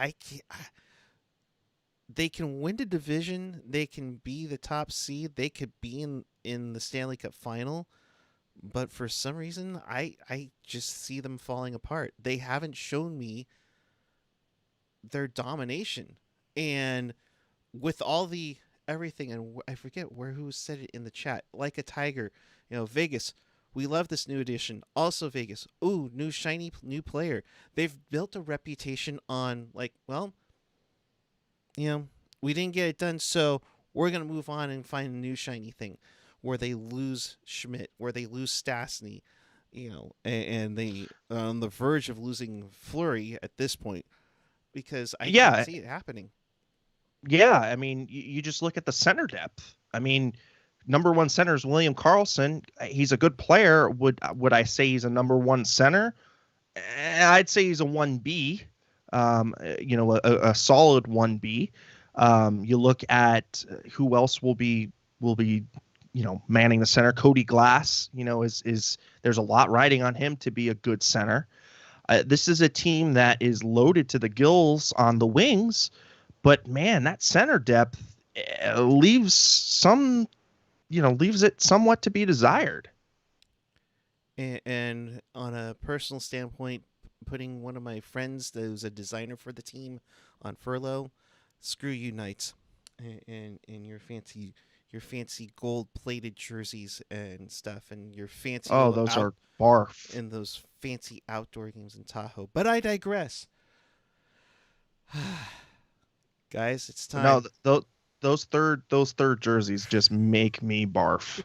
Speaker 1: They can win the division. They can be the top seed. They could be in the Stanley Cup final. But for some reason, I just see them falling apart. They haven't shown me their domination. And with all the everything, and I forget who said it in the chat, like a tiger, Vegas, we love this new addition. Also Vegas, ooh, new shiny new player. They've built a reputation on we didn't get it done, so we're going to move on and find a new shiny thing. Where they lose Schmidt, where they lose Stastny, and they are on the verge of losing Fleury at this point, because I can't see it happening.
Speaker 2: Yeah, I mean, you just look at the center depth. I mean, number one center is William Karlsson. He's a good player. Would I say he's a number one center? I'd say he's a 1B, a solid 1B. You look at who else will be manning the center. Cody Glass, is there's a lot riding on him to be a good center. This is a team that is loaded to the gills on the wings, but man, that center depth leaves it somewhat to be desired.
Speaker 1: And on a personal standpoint, putting one of my friends who's a designer for the team on furlough, screw you, Knights, and your fancy gold-plated jerseys and stuff, and your fancy
Speaker 2: those are barf,
Speaker 1: and those fancy outdoor games in Tahoe. But I digress. Guys, it's time.
Speaker 2: No, those third jerseys just make me barf.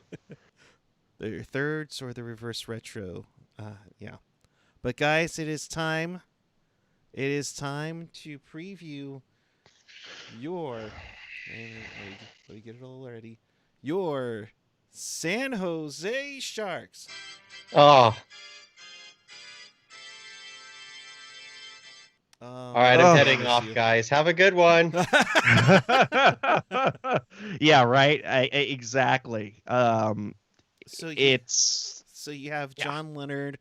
Speaker 1: The thirds or the reverse retro. Yeah. But guys, it is time. It is time to preview your... Let me get it all ready. Your San Jose Sharks.
Speaker 3: Oh. All right, I'm heading off, guys. Have a good one.
Speaker 2: Yeah, right. Exactly.
Speaker 1: So you have John Leonard,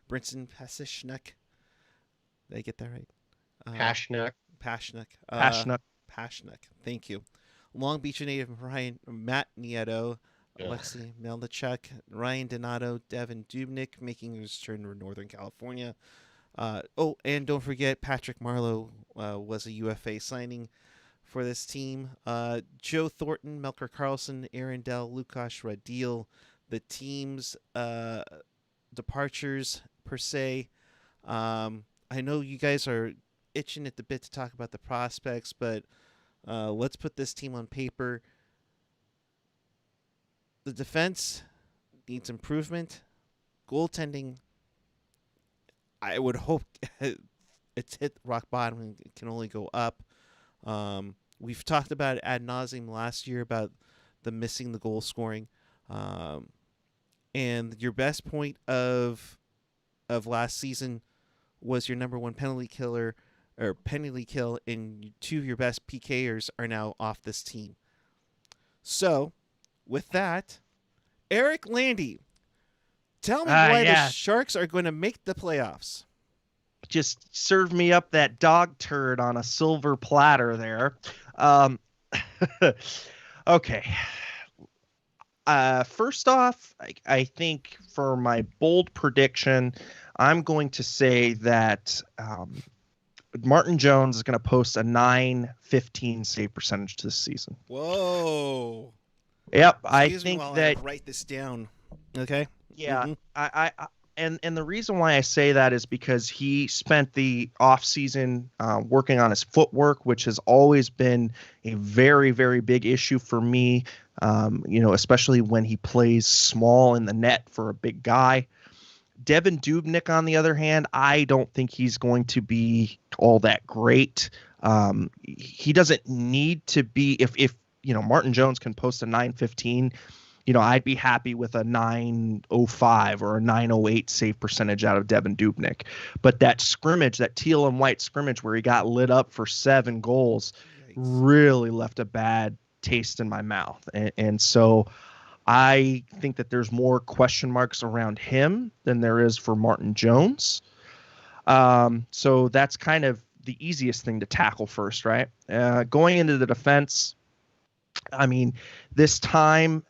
Speaker 1: Brinson Pasichnuk. Did I get that right?
Speaker 3: Pasichnuk.
Speaker 1: Pasichnuk. Thank you. Long Beach native Matt Nieto, Alexei Melnichuk, Ryan Donato, Devin Dubnyk making his return to Northern California. And don't forget Patrick Marleau was a UFA signing for this team. Joe Thornton, Melker Karlsson, Aaron Dell, Lukas Radil. The team's departures per se. I know you guys are itching at the bit to talk about the prospects, but let's put this team on paper. The defense needs improvement. Goaltending, I would hope it's hit rock bottom and it can only go up. We've talked about it ad nauseum last year about the missing the goal scoring. And your best point of last season was your number one penalty kill, and two of your best PKers are now off this team. So, with that, Erik Landi, tell me why the Sharks are going to make the playoffs.
Speaker 2: Just serve me up that dog turd on a silver platter there. Okay. First off, I think for my bold prediction, I'm going to say that Martin Jones is going to post a .915 save percentage this season.
Speaker 1: Whoa.
Speaker 2: Yep,
Speaker 1: I think that. Write this down. Okay.
Speaker 2: Yeah, mm-hmm. And the reason why I say that is because he spent the off season working on his footwork, which has always been a very, very big issue for me. Especially when he plays small in the net for a big guy. Devin Dubnyk, on the other hand, I don't think he's going to be all that great. He doesn't need to be. If Martin Jones can post a .915, I'd be happy with a .905 or a .908 save percentage out of Devin Dubnyk. But that scrimmage, that teal and white scrimmage where he got lit up for 7 goals, really left a bad taste in my mouth. And so I think that there's more question marks around him than there is for Martin Jones. So that's kind of the easiest thing to tackle first, right? Going into the defense, I mean, this time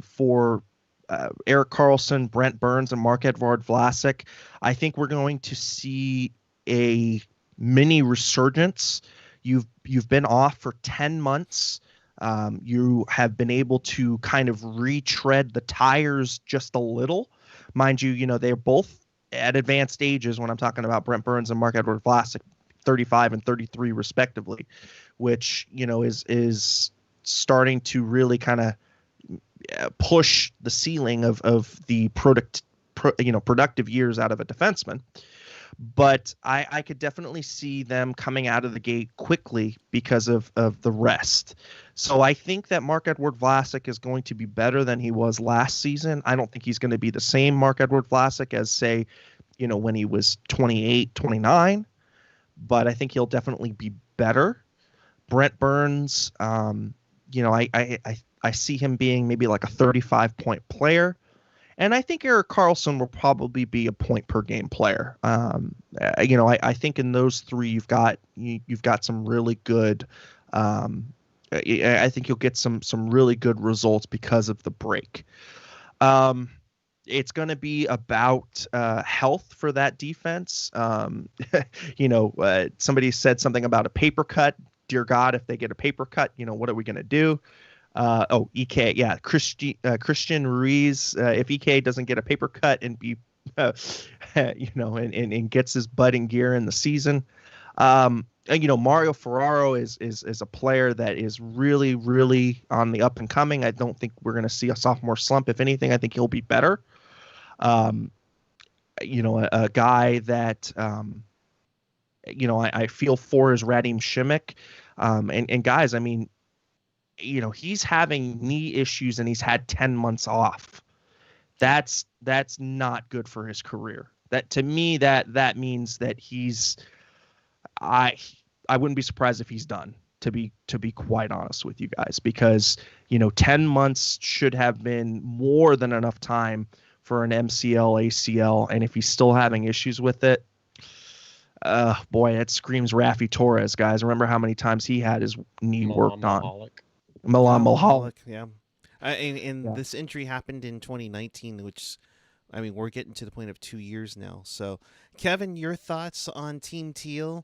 Speaker 2: for Erik Karlsson, Brent Burns, and Marc-Edouard Vlasic, I think we're going to see a mini resurgence. You've been off for 10 months. You have been able to kind of retread the tires just a little. Mind you, they're both at advanced ages when I'm talking about Brent Burns and Marc-Edouard Vlasic, 35 and 33 respectively, which, is starting to really kind of push the ceiling of the productive years out of a defenseman. But I could definitely see them coming out of the gate quickly because of the rest. So I think that Marc-Edouard Vlasic is going to be better than he was last season. I don't think he's going to be the same Marc-Edouard Vlasic as, say, when he was 28, 29. But I think he'll definitely be better. Brent Burns, I see him being maybe like a 35-point player. And I think Erik Karlsson will probably be a point per game player. I think in those three you've got some really good. I think you'll get some really good results because of the break. It's going to be about health for that defense. Somebody said something about a paper cut. Dear God, if they get a paper cut, what are we going to do? EK, yeah, Christian Ruiz. If EK doesn't get a paper cut and be, and gets his butt in gear in the season, Mario Ferraro is a player that is really, really on the up and coming. I don't think we're going to see a sophomore slump. If anything, I think he'll be better. A guy that, I feel for is Radim Šimić. And guys, I mean, he's having knee issues and he's had 10 months off. That's not good for his career. That, to me, that means that I wouldn't be surprised if he's done, to be quite honest with you guys, because 10 months should have been more than enough time for an MCL, ACL, and if he's still having issues with it, boy, it screams Raffi Torres, guys. Remember how many times he had his knee worked on. Milan Mahalik.
Speaker 1: Yeah. And this injury happened in 2019, which, I mean, we're getting to the point of 2 years now. So, Kevin, your thoughts on Team Teal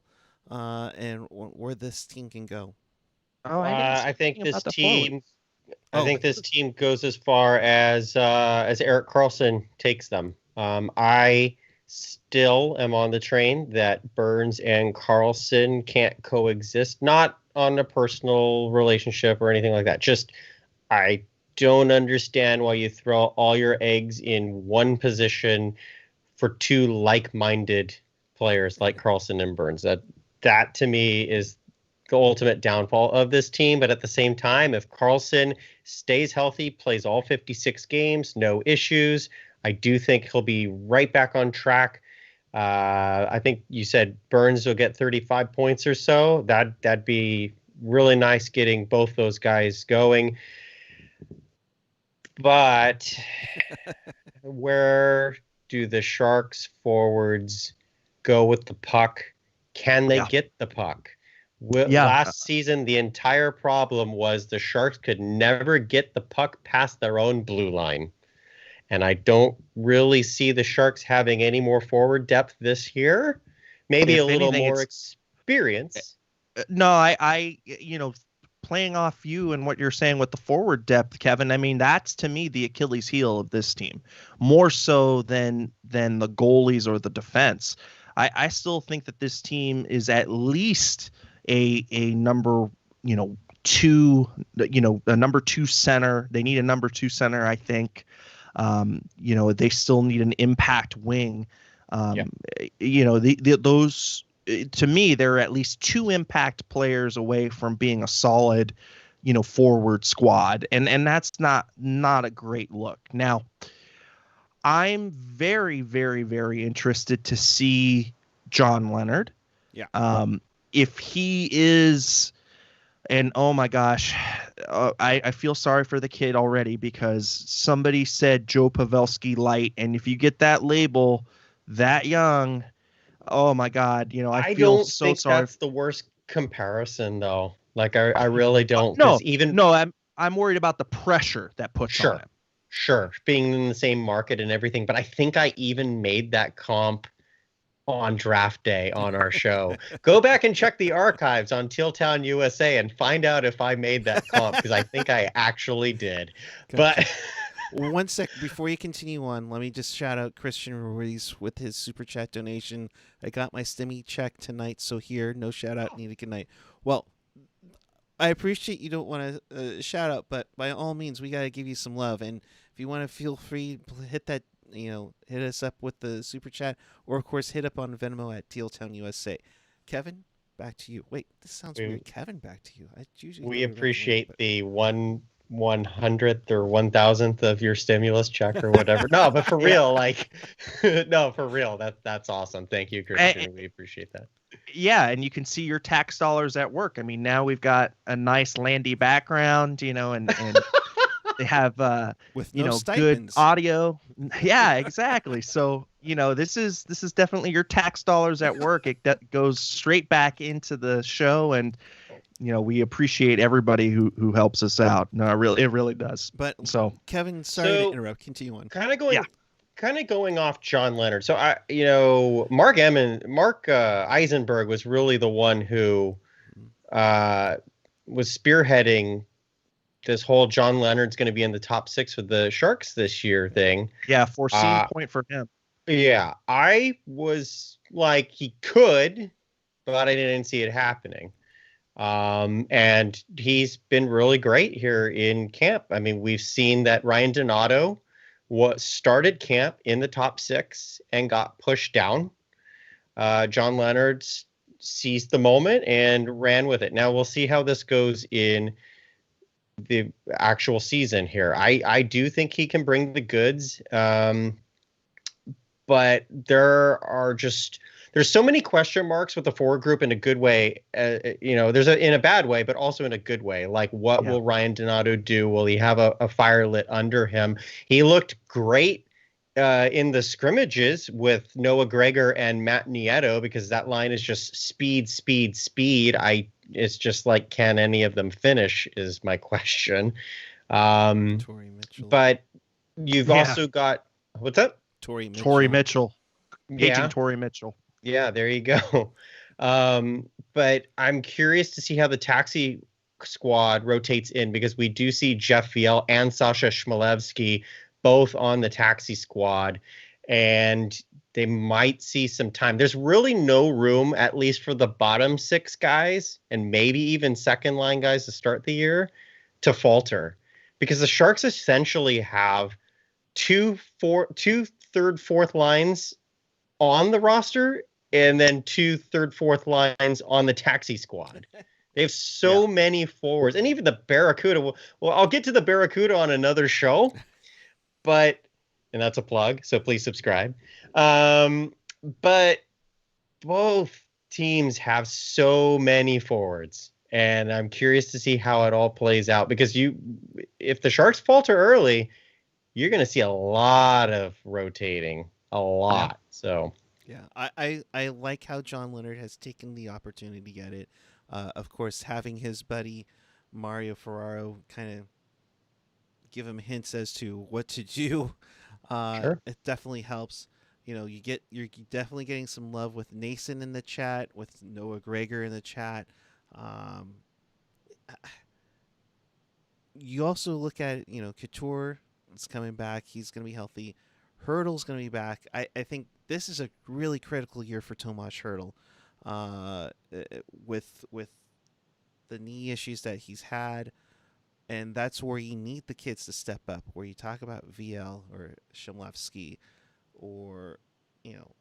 Speaker 1: and where this team can go?
Speaker 3: I think this team goes as far as Erik Karlsson takes them. I still am on the train that Burns and Karlsson can't coexist. Not on a personal relationship or anything like that. Just, I don't understand why you throw all your eggs in one position for two like-minded players like Karlsson and Burns. That to me is the ultimate downfall of this team. But at the same time, if Karlsson stays healthy, plays all 56 games, no issues, I do think he'll be right back on track. I think you said Burns will get 35 points or so. That'd be really nice, getting both those guys going. But where do the Sharks forwards go with the puck? Can they get the puck? Last season, the entire problem was the Sharks could never get the puck past their own blue line. And I don't really see the Sharks having any more forward depth this year. Maybe a little more experience.
Speaker 2: No, I playing off you and what you're saying with the forward depth, Kevin, I mean, that's to me the Achilles heel of this team, more so than the goalies or the defense. I still think that this team is at least a number, two, a number two center. They need a number two center, I think. They still need an impact wing. Those, to me, they're at least two impact players away from being a solid, forward squad. And that's not a great look. Now, I'm very, very, very interested to see John Leonard.
Speaker 1: Yeah.
Speaker 2: If he is, and oh my gosh, I feel sorry for the kid already because somebody said Joe Pavelski light, and if you get that label that young, oh my God, I
Speaker 3: I
Speaker 2: feel
Speaker 3: don't
Speaker 2: so
Speaker 3: think
Speaker 2: sorry.
Speaker 3: that's the worst comparison, though. Like, I really don't,
Speaker 2: No,
Speaker 3: because even
Speaker 2: no, I'm worried about the pressure that puts on
Speaker 3: sure,
Speaker 2: him.
Speaker 3: sure, being in the same market and everything, but I think I even made that comp on draft day on our show. Go back and check the archives on Teal Town USA and find out if I made that comp, because I think I actually did.
Speaker 1: Gotcha.
Speaker 3: But
Speaker 1: One sec before you continue on, let me just shout out Christian Ruiz with his super chat donation. I got my stimmy check tonight, so here, no shout out needed. Good night. Well, I appreciate you don't want to shout out, but by all means, we got to give you some love. And if you want to, feel free, hit that, hit us up with the super chat, or of course, hit up on Venmo at Tealtown USA. Kevin, back to you. Wait, this sounds
Speaker 3: we,
Speaker 1: weird. Kevin, back to you. I usually
Speaker 3: we
Speaker 1: throw it back to Randy,
Speaker 3: appreciate
Speaker 1: but
Speaker 3: the 1/100th or 1,000th of your stimulus check or whatever. No, but for
Speaker 2: Yeah.
Speaker 3: real, like, no, for real, that's awesome. Thank you, Christian. We appreciate that.
Speaker 2: Yeah, and you can see your tax dollars at work. I mean, now we've got a nice Landy background, and they have
Speaker 1: with no
Speaker 2: good
Speaker 1: stipends.
Speaker 2: audio. Yeah, exactly. So, this is definitely your tax dollars at work. It goes straight back into the show, and we appreciate everybody who helps us out. No, it really does.
Speaker 1: But
Speaker 2: So,
Speaker 1: Kevin, sorry to interrupt. Continue on.
Speaker 3: Kind of going off John Leonard. So Mark Eisenberg was really the one who was spearheading this whole John Leonard's going to be in the top 6 with the Sharks this year thing.
Speaker 2: Yeah, foreseen point for him.
Speaker 3: Yeah, I was like, he could, but I didn't see it happening. And he's been really great here in camp. I mean, we've seen that Ryan Donato started camp in the top 6 and got pushed down. John Leonard seized the moment and ran with it. Now we'll see how this goes in the actual season here. I do think he can bring the goods. But there's so many question marks with the forward group in a good way. There's in a bad way, but also in a good way. Like, what will Ryan Donato do? Will he have a fire lit under him? He looked great in the scrimmages with Noah Gregor and Matt Nieto, because that line is just speed, speed, speed. It's just like, can any of them finish is my question.
Speaker 1: Torrey Mitchell.
Speaker 3: But you've also got, what's up?
Speaker 1: Torrey
Speaker 2: Mitchell. Paging Torrey Mitchell.
Speaker 3: Yeah, there you go. But I'm curious to see how the taxi squad rotates in, because we do see Jeff Viel and Sasha Chmelevski both on the taxi squad, and they might see some time. There's really no room, at least for the bottom 6 guys, and maybe even second line guys to start the year, to falter, because the Sharks essentially have two third, fourth lines on the roster, and then 2 third, fourth lines on the taxi squad. They have so many forwards, and even the Barracuda. Well, I'll get to the Barracuda on another show, and that's a plug, so please subscribe. But both teams have so many forwards, and I'm curious to see how it all plays out, because if the Sharks falter early, you're going to see a lot of rotating, a lot. So
Speaker 1: yeah, I like how John Leonard has taken the opportunity to get it. Of course, having his buddy Mario Ferraro kind of give him hints as to what to do,
Speaker 3: sure.
Speaker 1: It definitely helps. You're definitely getting some love with Nason in the chat, with Noah Gregor in the chat. You also look at Couture is coming back. He's going to be healthy. Hurdle's going to be back. I think this is a really critical year for Tomas Hurdle, with the knee issues that he's had, and that's where you need the kids to step up. Where you talk about VL or Chmelevski, or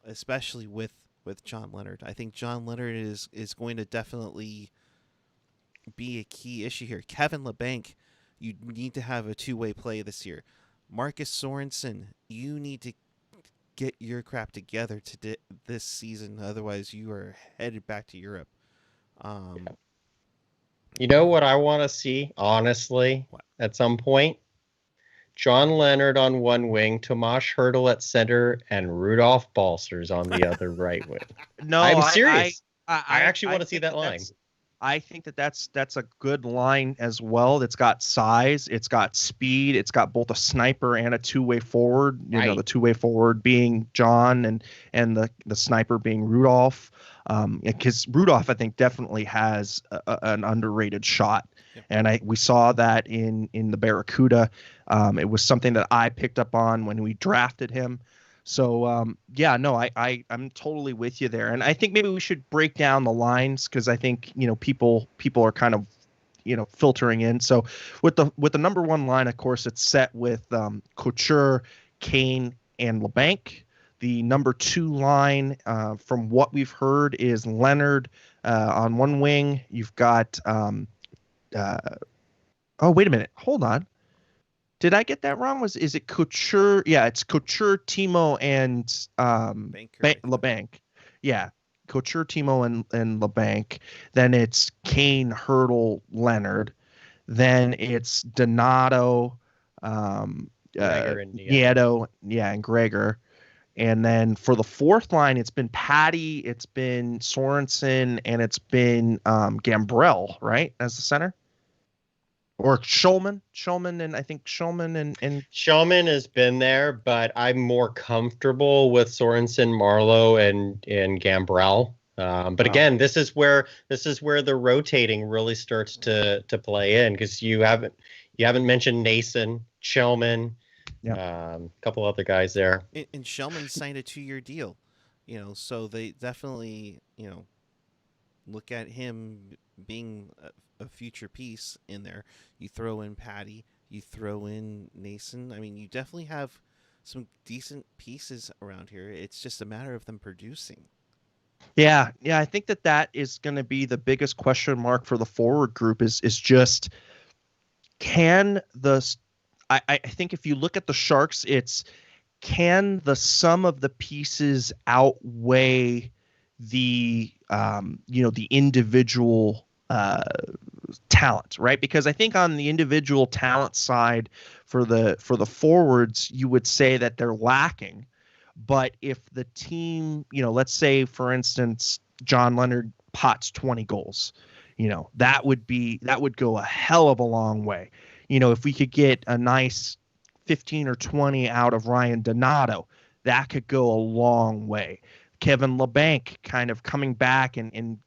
Speaker 1: especially with John Leonard. I think John Leonard is going to definitely be a key issue here. Kevin Labanc, you need to have a two-way play this year. Marcus Sorensen, you need to get your crap together this season. Otherwise, you are headed back to Europe.
Speaker 3: You know what I want to see, honestly,
Speaker 1: What?
Speaker 3: at some point? John Leonard on one wing, Tomas Hertl at center, and Rudolph Balcers on the other right wing.
Speaker 2: No,
Speaker 3: I'm serious. I actually
Speaker 2: I
Speaker 3: want to see
Speaker 2: think
Speaker 3: that line.
Speaker 2: I think that's a good line as well. It's got size, it's got speed, it's got both a sniper and a two-way forward. You know,
Speaker 3: Right.
Speaker 2: the two-way forward being John and the sniper being Rudolph. Because Rudolph, I think, definitely has an underrated shot,
Speaker 1: Yep.
Speaker 2: and we saw that in the Barracuda. It was something that I picked up on when we drafted him. So yeah, no, I'm totally with you there, and I think maybe we should break down the lines because I think people are kind of filtering in. So with the number one line, of course, it's set with Couture, Kane, and LeBanc. The number two line, from what we've heard, is Leonard on one wing. You've got oh, wait a minute, hold on. Did I get that wrong? Is it Couture? Yeah, it's Couture, Timo, and
Speaker 1: Banker, I think.
Speaker 2: LeBanc. Yeah, Couture, Timo, and LeBanc. Then it's Kane, Hurdle, Leonard. Then it's Donato,
Speaker 3: Gregor and
Speaker 2: Nieto, yeah, and Gregor. And then for the fourth line, it's been Patty, it's been Sorensen, and it's been Gambrell, right, as the center? Or Schulman, and I think Schulman and
Speaker 3: Showman has been there, but I'm more comfortable with Sorensen, Marlowe, and Gambrell. But again, this is where the rotating really starts to play in because you haven't mentioned Nason, Shellman, a couple other guys there.
Speaker 1: And Shellman signed a 2-year deal, so they definitely, look at him being a future piece in there. You throw in Patty, you throw in Nason. I mean, you definitely have some decent pieces around here. It's just a matter of them producing.
Speaker 2: Yeah, I think that is going to be the biggest question mark for the forward group is just can the I think if you look at the Sharks, it's can the sum of the pieces outweigh the the individual talent, right? Because I think on the individual talent side for the forwards, you would say that they're lacking. But if the team, let's say for instance, John Leonard pots 20 goals, that would go a hell of a long way. If we could get a nice 15 or 20 out of Ryan Donato, that could go a long way. Kevin LeBanc kind of coming back and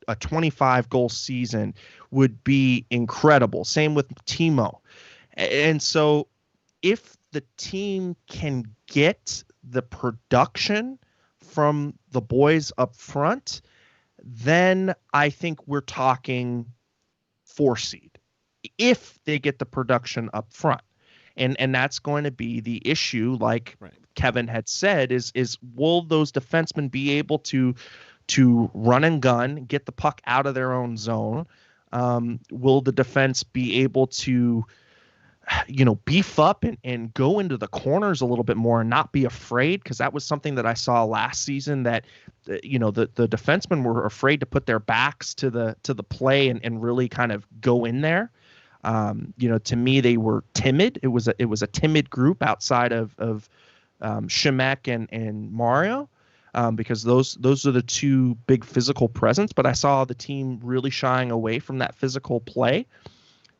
Speaker 2: a 25 goal season would be incredible. Same with Timo. And so if the team can get the production from the boys up front, then I think we're talking 4 seed if they get the production up front. And that's going to be the issue, like right. Kevin had said, is will those defensemen be able to run and gun, get the puck out of their own zone? Will the defense be able to beef up and go into the corners a little bit more and not be afraid? Because that was something that I saw last season, that the defensemen were afraid to put their backs to the play and really kind of go in there. To me, they were timid. It was a timid group outside of Shemek and Mario, because those are the two big physical presence. But I saw the team really shying away from that physical play.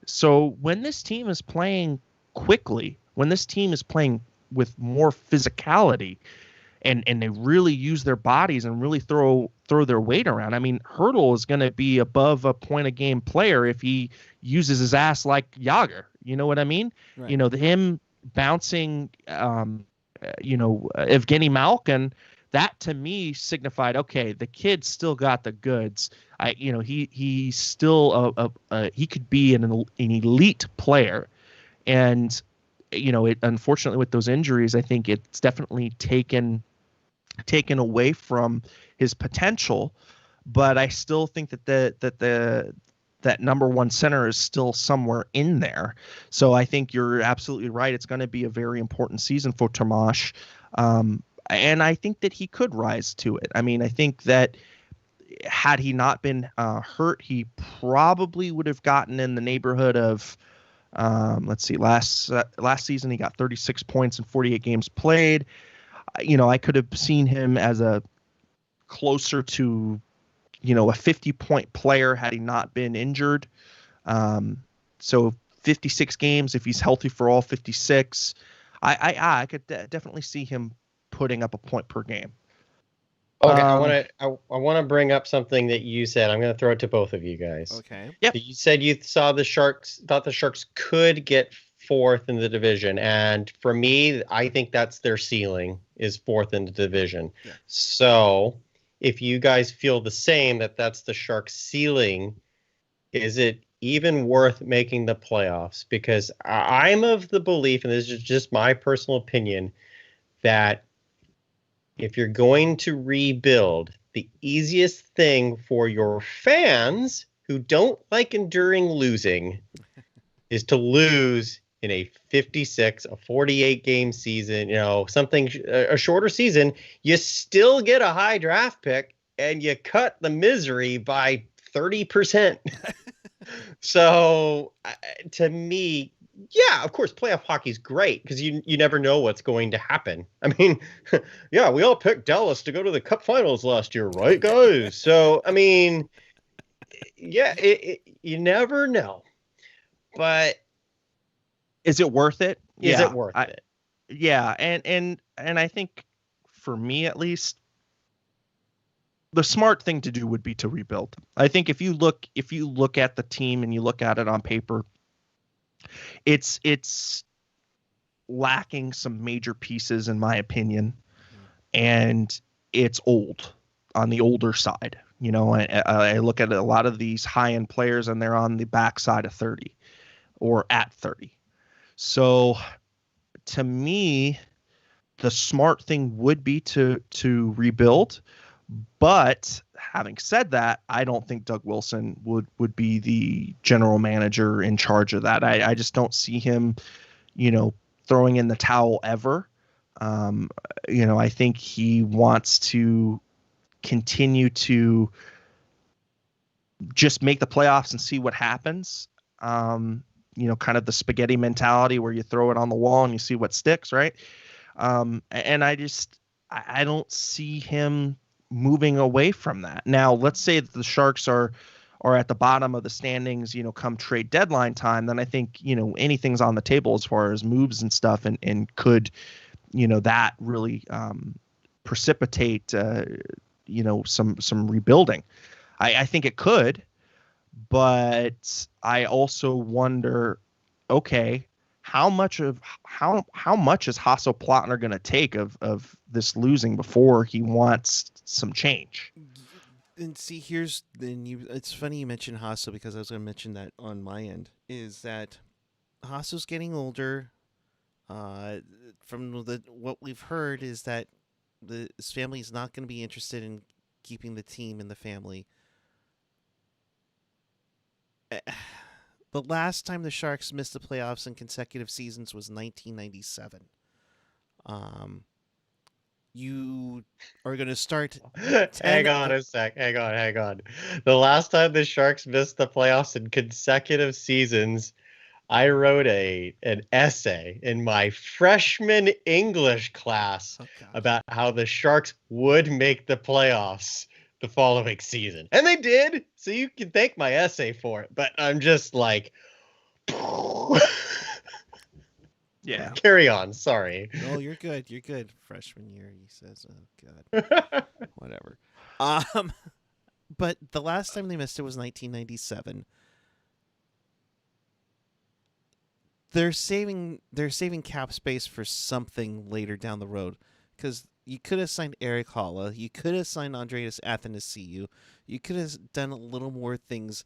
Speaker 2: So when this team is playing quickly, when this team is playing with more physicality, and they really use their bodies and really throw their weight around. I mean, Hertl is going to be above a point a game player if he uses his ass like Yager. You know what I mean? Right. Him bouncing, Evgeny Malkin, that to me signified, okay, the kid still got the goods. He's still he could be an elite player, and unfortunately with those injuries, I think it's definitely taken away from his potential. But I still think that number one center is still somewhere in there. So I think you're absolutely right. It's going to be a very important season for Tomas. And I think that he could rise to it. I mean, I think that had he not been hurt, he probably would have gotten in the neighborhood of, let's see, last season he got 36 points in 48 games played. I could have seen him as a closer to, a 50-point player had he not been injured. So 56 games, if he's healthy for all 56, I could definitely see him putting up a point per game.
Speaker 3: Okay, I want to bring up something that you said. I'm going to throw it to both of you guys.
Speaker 1: Okay.
Speaker 2: Yep.
Speaker 3: You said you thought the Sharks could get fourth in the division, and for me, I think that's their ceiling, is fourth in the division.
Speaker 1: Yeah.
Speaker 3: So, if you guys feel the same, that that's the Sharks' ceiling, is it even worth making the playoffs? Because I'm of the belief, and this is just my personal opinion, that if you're going to rebuild, the easiest thing for your fans who don't like enduring losing is to lose in a 48 game season, a shorter season. You still get a high draft pick and you cut the misery by 30%. So to me, yeah, of course, playoff hockey is great because you never know what's going to happen. I mean, yeah, we all picked Dallas to go to the Cup Finals last year, right, guys? So, I mean, yeah, you never know. But
Speaker 2: is it worth it?
Speaker 3: Is it worth it?
Speaker 2: Yeah, and I think for me at least, the smart thing to do would be to rebuild. I think if you look at the team and you look at it on paper, it's lacking some major pieces in my opinion, and it's old, on the older side. I look at a lot of these high-end players and they're on the backside of 30 or at 30. So to me, the smart thing would be to rebuild. But having said that, I don't think Doug Wilson would be the general manager in charge of that. I just don't see him, throwing in the towel ever. I think he wants to continue to just make the playoffs and see what happens. Kind of the spaghetti mentality where you throw it on the wall and you see what sticks, right? And I don't see him moving away from that. Now, let's say that the Sharks are at the bottom of the standings, come trade deadline time, then I think, anything's on the table as far as moves and stuff, and could, that really precipitate, some rebuilding. I think it could, but I also wonder, okay, how much is Hasso Plattner going to take of this losing before he wants some change?
Speaker 1: And see, it's funny you mentioned Hasso, because I was going to mention that on my end, is that Hasso's getting older. From what we've heard is that his family is not going to be interested in keeping the team in the family. The last time the Sharks missed the playoffs in consecutive seasons was 1997. You are going to start.
Speaker 3: Hang on a sec. Hang on. The last time the Sharks missed the playoffs in consecutive seasons, I wrote an essay in my freshman English class about how the Sharks would make the playoffs the following season. And they did. So you can thank my essay for it. But I'm just like,
Speaker 2: yeah.
Speaker 3: Carry on. Sorry.
Speaker 1: No, you're good. You're good. Freshman year, he says. Oh, God. Whatever. But the last time they missed it was 1997. They're saving cap space for something later down the road, because you could have signed Erik Haula, you could have signed Andreas Athanasiou, you could have done a little more things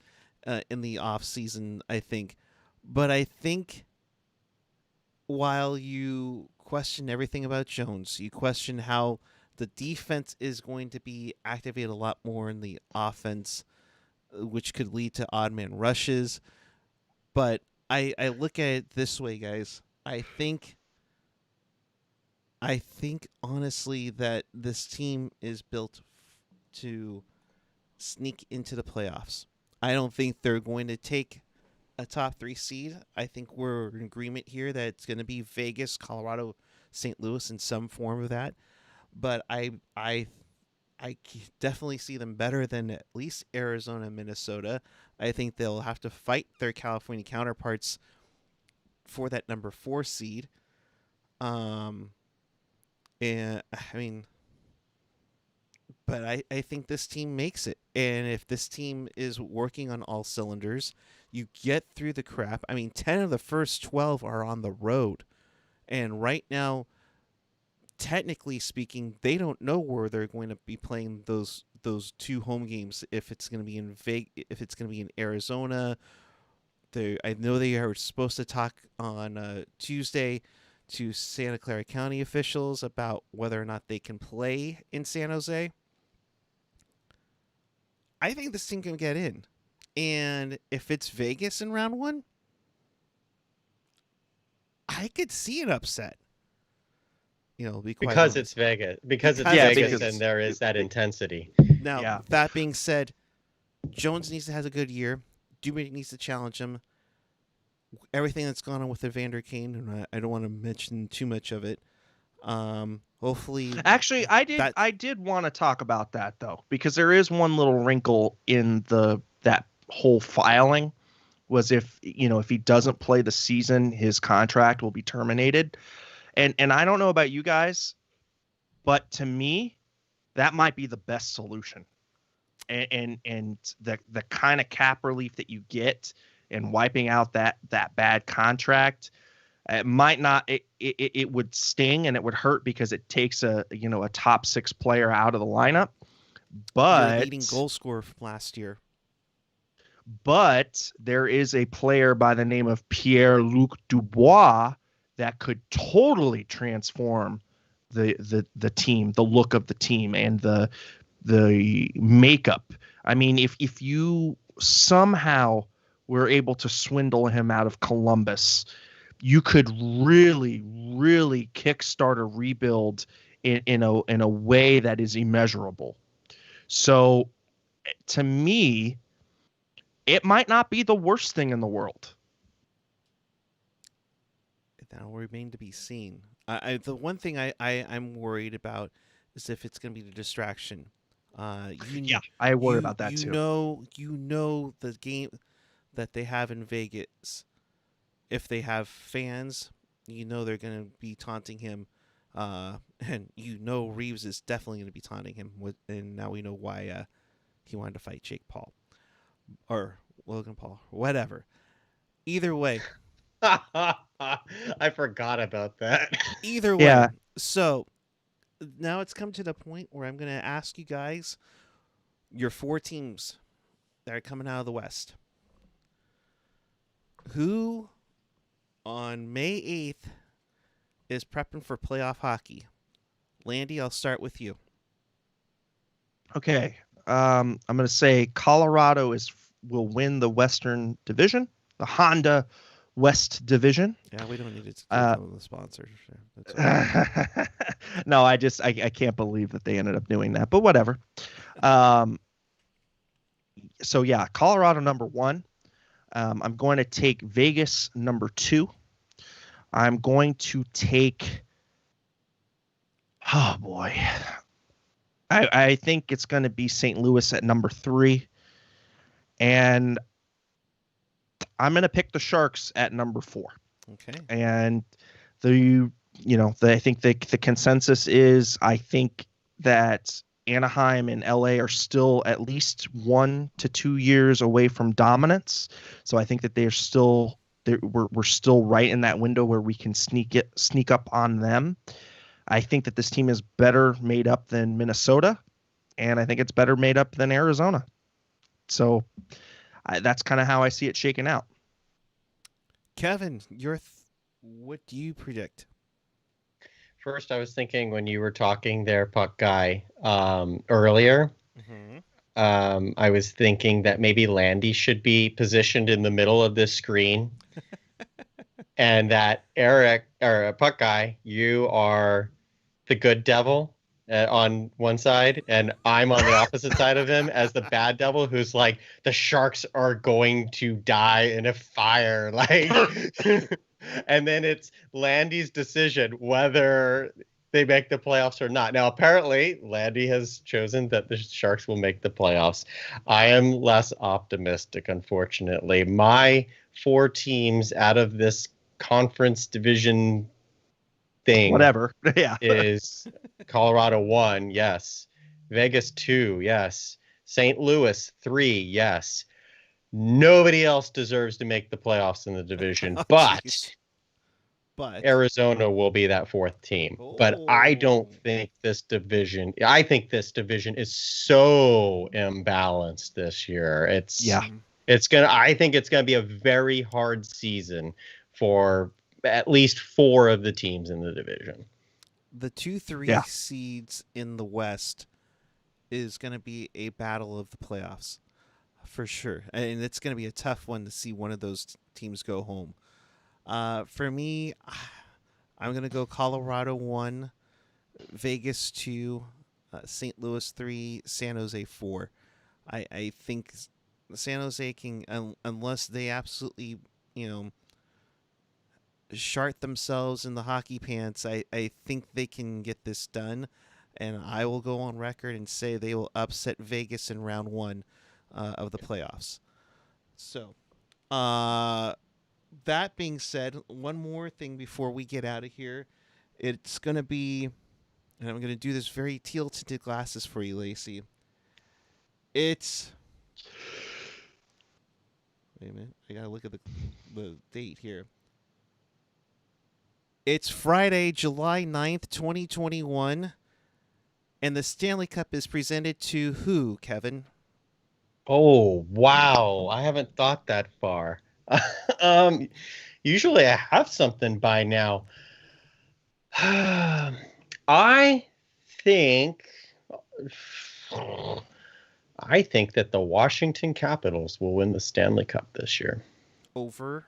Speaker 1: in the off season, I think. But I think while you question everything about Jones, you question how the defense is going to be activated a lot more in the offense, which could lead to odd man rushes. But I look at it this way, guys. I think honestly that this team is built to sneak into the playoffs. I don't think they're going to take a top 3 seed. I think we're in agreement here that it's going to be Vegas, Colorado, St. Louis in some form of that. But I definitely see them better than at least Arizona and Minnesota. I think they'll have to fight their California counterparts for that number 4 seed. And I mean, but I think this team makes it. And if this team is working on all cylinders, you get through the crap. I mean, 10 of the first 12 are on the road. And right now, technically speaking, they don't know where they're going to be playing those 2 home games. If it's going to be in if it's going to be in Arizona. I know they are supposed to talk on Tuesday to Santa Clara County officials about whether or not they can play in San Jose. I think this team can get in. And if it's Vegas in round 1, I could see an upset. Be quite
Speaker 3: Because
Speaker 1: honest.
Speaker 3: it's Vegas. Because it's
Speaker 1: Because
Speaker 3: Vegas,
Speaker 2: because-
Speaker 3: and there is that intensity.
Speaker 1: Now,
Speaker 2: Yeah.
Speaker 1: that being said, Jones needs to have a good year. Dubé needs to challenge him. Everything that's gone on with Evander Kane, and I don't want to mention too much of it. Hopefully,
Speaker 2: Actually, I did want to talk about that though, because there is one little wrinkle in that whole filing, was if he doesn't play the season, his contract will be terminated. And I don't know about you guys, but to me, that might be the best solution. And the kind of cap relief that you get and wiping out that bad contract, it might not. It would sting and it would hurt because it takes a top 6 player out of the lineup. But
Speaker 1: your leading goal scorer from last year.
Speaker 2: But there is a player by the name of Pierre-Luc Dubois that could totally transform the team, the look of the team, and the makeup. I mean, if you somehow were able to swindle him out of Columbus, you could really, really kickstart a rebuild in a way that is immeasurable. So, to me, it might not be the worst thing in the world.
Speaker 1: That'll remain to be seen. The one thing I'm worried about is if it's going to be the distraction.
Speaker 2: I worry about that too.
Speaker 1: You know the game that they have in Vegas. If they have fans, they're going to be taunting him, and Reeves is definitely going to be taunting him. And now we know why he wanted to fight Jake Paul or Logan Paul, whatever. Either way.
Speaker 3: I forgot about that.
Speaker 1: Either way.
Speaker 2: Yeah.
Speaker 1: So now it's come to the point where I'm going to ask you guys your 4 teams that are coming out of the West. Who on May 8th is prepping for playoff hockey? Landy, I'll start with you.
Speaker 2: Okay. I'm going to say Colorado will win the Western Division, the Honda West Division.
Speaker 1: Yeah, we don't need to take the sponsors. That's okay.
Speaker 2: No, I can't believe that they ended up doing that, but whatever. So yeah, Colorado number 1. I'm going to take Vegas number 2. I'm going to take. Oh boy, I think it's going to be St. Louis at number 3, and I'm going to pick the Sharks at number 4.
Speaker 1: Okay.
Speaker 2: And I think the consensus is, I think that Anaheim and LA are still at least 1 to 2 years away from dominance. So I think that we're still right in that window where we can sneak up on them. I think that this team is better made up than Minnesota, and I think it's better made up than Arizona. So that's kind of how I see it shaking out.
Speaker 1: Kevin, what do you predict?
Speaker 3: First, I was thinking when you were talking there, Puck Guy, earlier, I was thinking that maybe Landy should be positioned in the middle of this screen, and that Eric or Puck Guy, you are the good devil, on one side, and I'm on the opposite side of him as the bad devil, who's like, the Sharks are going to die in a fire, like. And then it's Landy's decision whether they make the playoffs or not. Now, apparently, Landy has chosen that the Sharks will make the playoffs. I am less optimistic, unfortunately. My 4 teams out of this conference division thing,
Speaker 2: whatever, yeah,
Speaker 3: is Colorado 1, yes. Vegas 2, yes. St. Louis 3, yes. Nobody else deserves to make the playoffs in the division,
Speaker 1: Oh,
Speaker 3: but
Speaker 1: jeez. But
Speaker 3: Arizona will be that 4th team. But I don't think this division. I think this division is so imbalanced this year. I think it's gonna be a very hard season for at least 4 of the teams in the division.
Speaker 1: the 2-3
Speaker 2: Yeah.
Speaker 1: seeds in the West is going to be a battle of the playoffs for sure, and it's going to be a tough one to see one of those teams go home. For me, I'm going to go Colorado 1, Vegas 2, St. Louis 3, San Jose 4. I think San Jose can, unless they absolutely, shart themselves in the hockey pants, I think they can get this done. And I will go on record and say they will upset Vegas in round 1 of the playoffs. So, that being said, one more thing before we get out of here. It's going to be, and I'm going to do this very teal tinted glasses for you, Lacy. Wait a minute. I got to look at the date here. It's Friday, July 9th, 2021. And the Stanley Cup is presented to who, Kevin?
Speaker 3: Oh, wow. I haven't thought that far. Usually I have something by now. I think that the Washington Capitals will win the Stanley Cup this year.
Speaker 1: Over.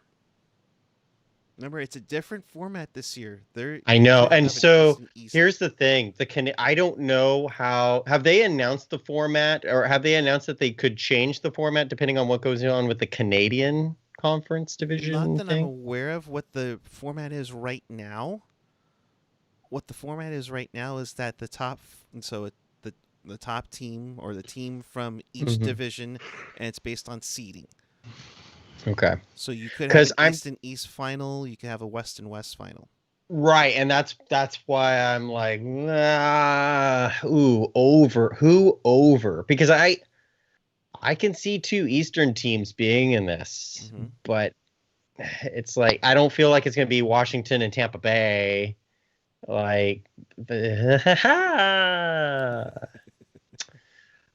Speaker 1: Remember, it's a different format this year.
Speaker 3: I know. And so here's the thing. I don't know how. Have they announced the format, or have they announced that they could change the format depending on what goes on with the Canadian Conference Division
Speaker 1: Not that
Speaker 3: thing?
Speaker 1: I'm aware of what the format is right now. What the format is right now is that the top, and so the top team or the team from each division, and it's based on seeding.
Speaker 3: Okay.
Speaker 1: So you could have an East and East final. You could have a West and West final.
Speaker 3: Right, and that's why I'm like, over? Because I can see 2 Eastern teams being in this, but it's like I don't feel like it's going to be Washington and Tampa Bay. Like,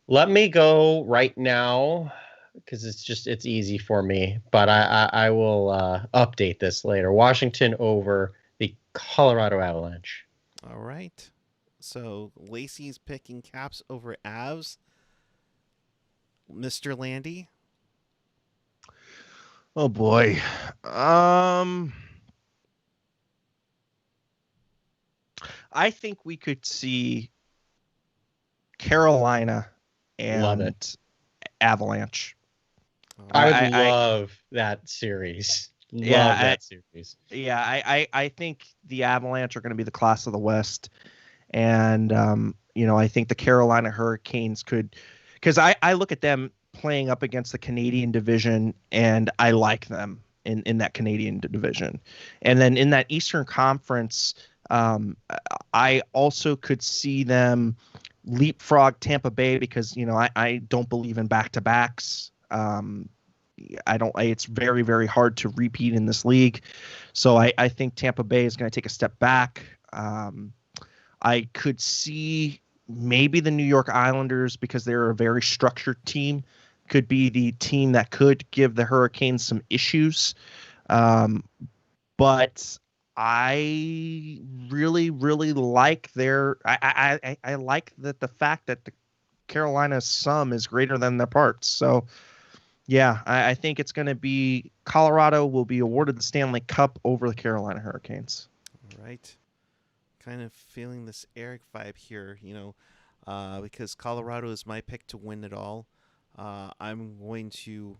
Speaker 3: let me go right now, because it's easy for me, but I will update this later. Washington over the Colorado Avalanche.
Speaker 1: All right. So Lacy's picking Caps over Avs. Mr. Landi?
Speaker 2: Oh boy. I think we could see Carolina and Avalanche.
Speaker 3: I would love that series. That series.
Speaker 2: Yeah, I think the Avalanche are going to be the class of the West. And, I think the Carolina Hurricanes could, because I look at them playing up against the Canadian division, and I like them in that Canadian division. And then in that Eastern Conference, I also could see them leapfrog Tampa Bay because, I don't believe in back-to-backs. It's very, very hard to repeat in this league. So I think Tampa Bay is going to take a step back. I could see maybe the New York Islanders, because they're a very structured team, could be the team that could give the Hurricanes some issues. But I really, really like I like the fact that the Carolina's sum is greater than their parts. So, yeah, I think it's going to be Colorado will be awarded the Stanley Cup over the Carolina Hurricanes.
Speaker 1: All right. kind of feeling this Erik vibe here, because Colorado is my pick to win it all. I'm going to.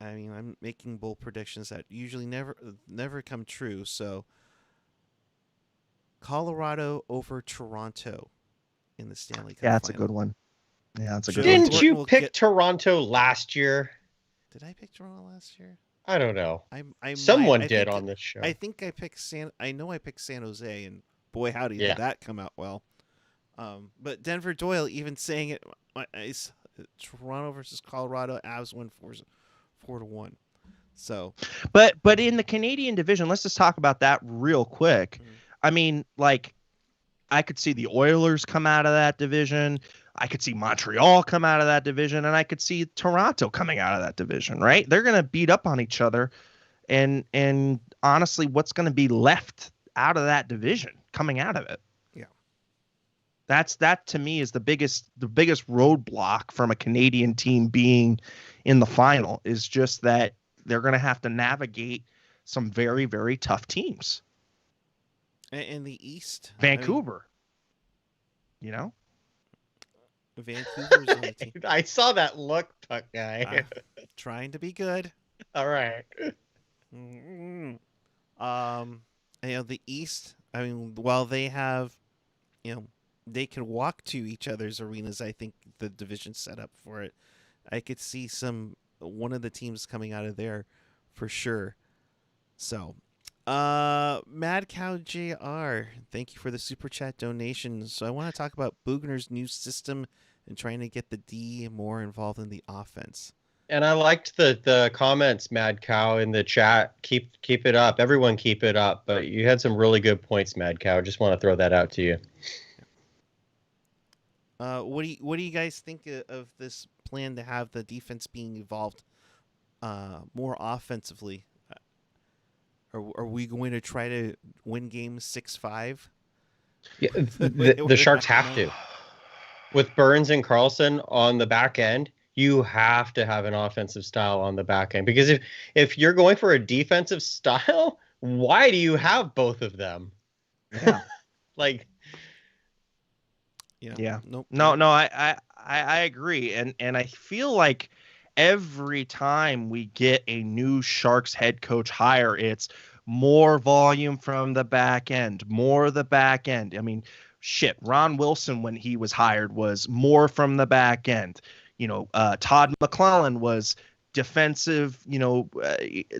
Speaker 1: I'm making bold predictions that usually never come true. So, Colorado over Toronto in the Stanley Cup.
Speaker 2: Yeah, that's
Speaker 1: final.
Speaker 2: a good one. Yeah, that's a good
Speaker 3: Didn't
Speaker 2: one.
Speaker 3: you pick Toronto last year?
Speaker 1: Did I pick Toronto last year?
Speaker 3: I don't know.
Speaker 1: Someone
Speaker 3: did on this show.
Speaker 1: I think I picked I know I picked San Jose, and boy, howdy,
Speaker 3: Yeah.
Speaker 1: did that come out well. But Denver Doyle even saying it. Toronto versus Colorado, Avs win 4-1. So,
Speaker 2: but in the Canadian division, let's just talk about that real quick.
Speaker 1: Mhm.
Speaker 2: I mean, like, I could see the Oilers come out of that division. I could see Montreal come out of that division, and I could see Toronto coming out of that division, right? They're going to beat up on each other. And honestly, what's going to be left out of that division coming out of it?
Speaker 1: Yeah.
Speaker 2: That to me is the biggest roadblock from a Canadian team being in the final, is just that they're going to have to navigate some very, very tough teams.
Speaker 1: In the East,
Speaker 2: Vancouver,
Speaker 1: Vancouver's on the team.
Speaker 3: I saw that look, Puck guy.
Speaker 1: Trying to be good.
Speaker 3: All right.
Speaker 1: Mm-hmm. The East. While they have, they can walk to each other's arenas. I think the division's set up for it. I could see one of the teams coming out of there, for sure. So, Mad Cow JR, thank you for the super chat donation. So I want to talk about Bugner's new system and trying to get the D more involved in the offense.
Speaker 3: And I liked the comments, Mad Cow, in the chat. Keep it up. Everyone keep it up. But you had some really good points, Mad Cow. Just want to throw that out to you.
Speaker 1: What do you guys think of this plan to have the defense being evolved more offensively? Are we going to try to win games 6-5?
Speaker 3: Yeah, the Sharks have to. With Burns and Carlson on the back end, you have to have an offensive style on the back end. Because if you're going for a defensive style, why do you have both of them?
Speaker 2: Yeah.
Speaker 1: Yeah. Nope.
Speaker 2: No, I agree. And I feel like every time we get a new Sharks head coach hire, it's more volume from the back end, more the back end. I mean, shit, Ron Wilson, when he was hired, was more from the back end. Todd McClellan was defensive,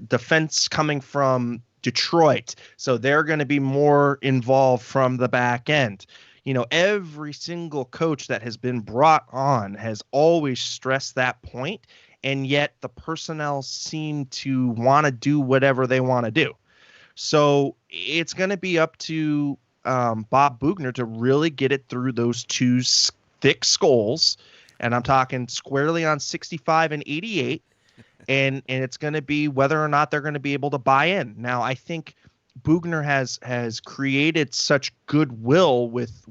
Speaker 2: defense coming from Detroit. So they're going to be more involved from the back end. Every single coach that has been brought on has always stressed that point, and yet the personnel seem to want to do whatever they want to do. So it's going to be up to Bob Bugner to really get it through those two thick skulls, and I'm talking squarely on 65 and 88, and it's going to be whether or not they're going to be able to buy in. Now, I think Bugner has created such goodwill with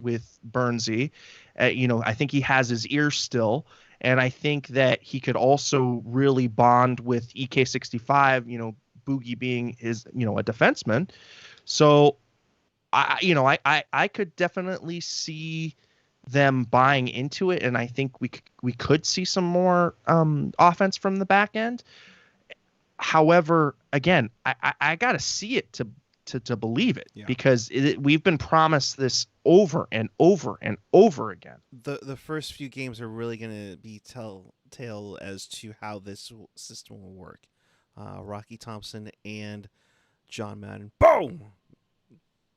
Speaker 2: Burnsy. I think he has his ear still, and I think that he could also really bond with EK65. Boogie being his a defenseman. So I could definitely see them buying into it, and I think we could see some more offense from the back end. However, again, I got to see it to believe it, because we've been promised this over and over and over again.
Speaker 1: The first few games are really going to be telltale as to how this system will work. Rocky Thompson and John Madden, boom!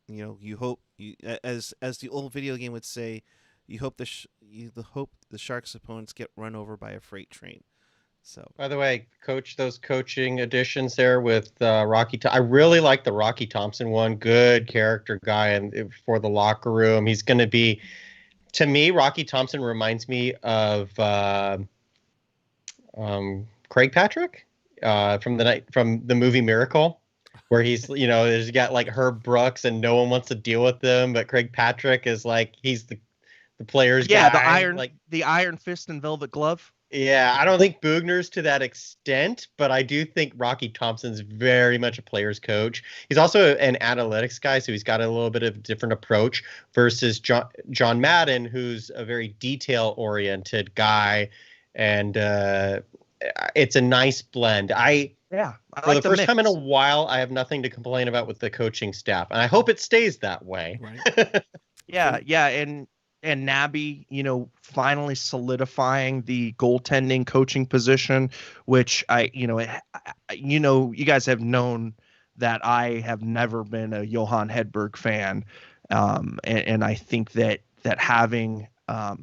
Speaker 1: You hope as the old video game would say, you hope the Sharks opponents get run over by a freight train. So,
Speaker 3: by the way, coach, those coaching additions there with Rocky. I really like the Rocky Thompson one. Good character guy, and for the locker room, he's going to be. To me, Rocky Thompson reminds me of Craig Patrick from the movie Miracle, where he's there's got like Herb Brooks and no one wants to deal with them, but Craig Patrick is like he's the player's guy.
Speaker 2: The Iron Fist and Velvet Glove.
Speaker 3: Yeah, I don't think Bugner's to that extent, but I do think Rocky Thompson's very much a player's coach. He's also an analytics guy, so he's got a little bit of a different approach versus John Madden, who's a very detail-oriented guy, and it's a nice blend. I for
Speaker 2: like
Speaker 3: the first
Speaker 2: mix.
Speaker 3: time in a while, I have nothing to complain about with the coaching staff, and I hope it stays that way.
Speaker 1: Right.
Speaker 2: Yeah, and Nabby, finally solidifying the goaltending coaching position, which you guys have known that I have never been a Johan Hedberg fan, and I think that having, I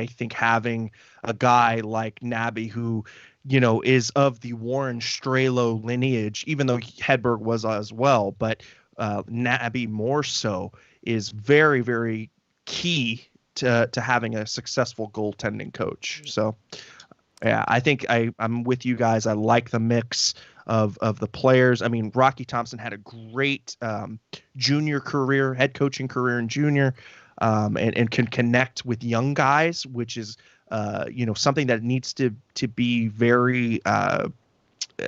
Speaker 2: think having a guy like Nabby who, is of the Warren Strelo lineage, even though Hedberg was as well, but Nabby more so, is very, very key to having a successful goaltending coach. So, yeah, I think I'm with you guys. I like the mix of the players. I mean, Rocky Thompson had a great junior career, head coaching career in junior, and can connect with young guys, which is something that needs to be very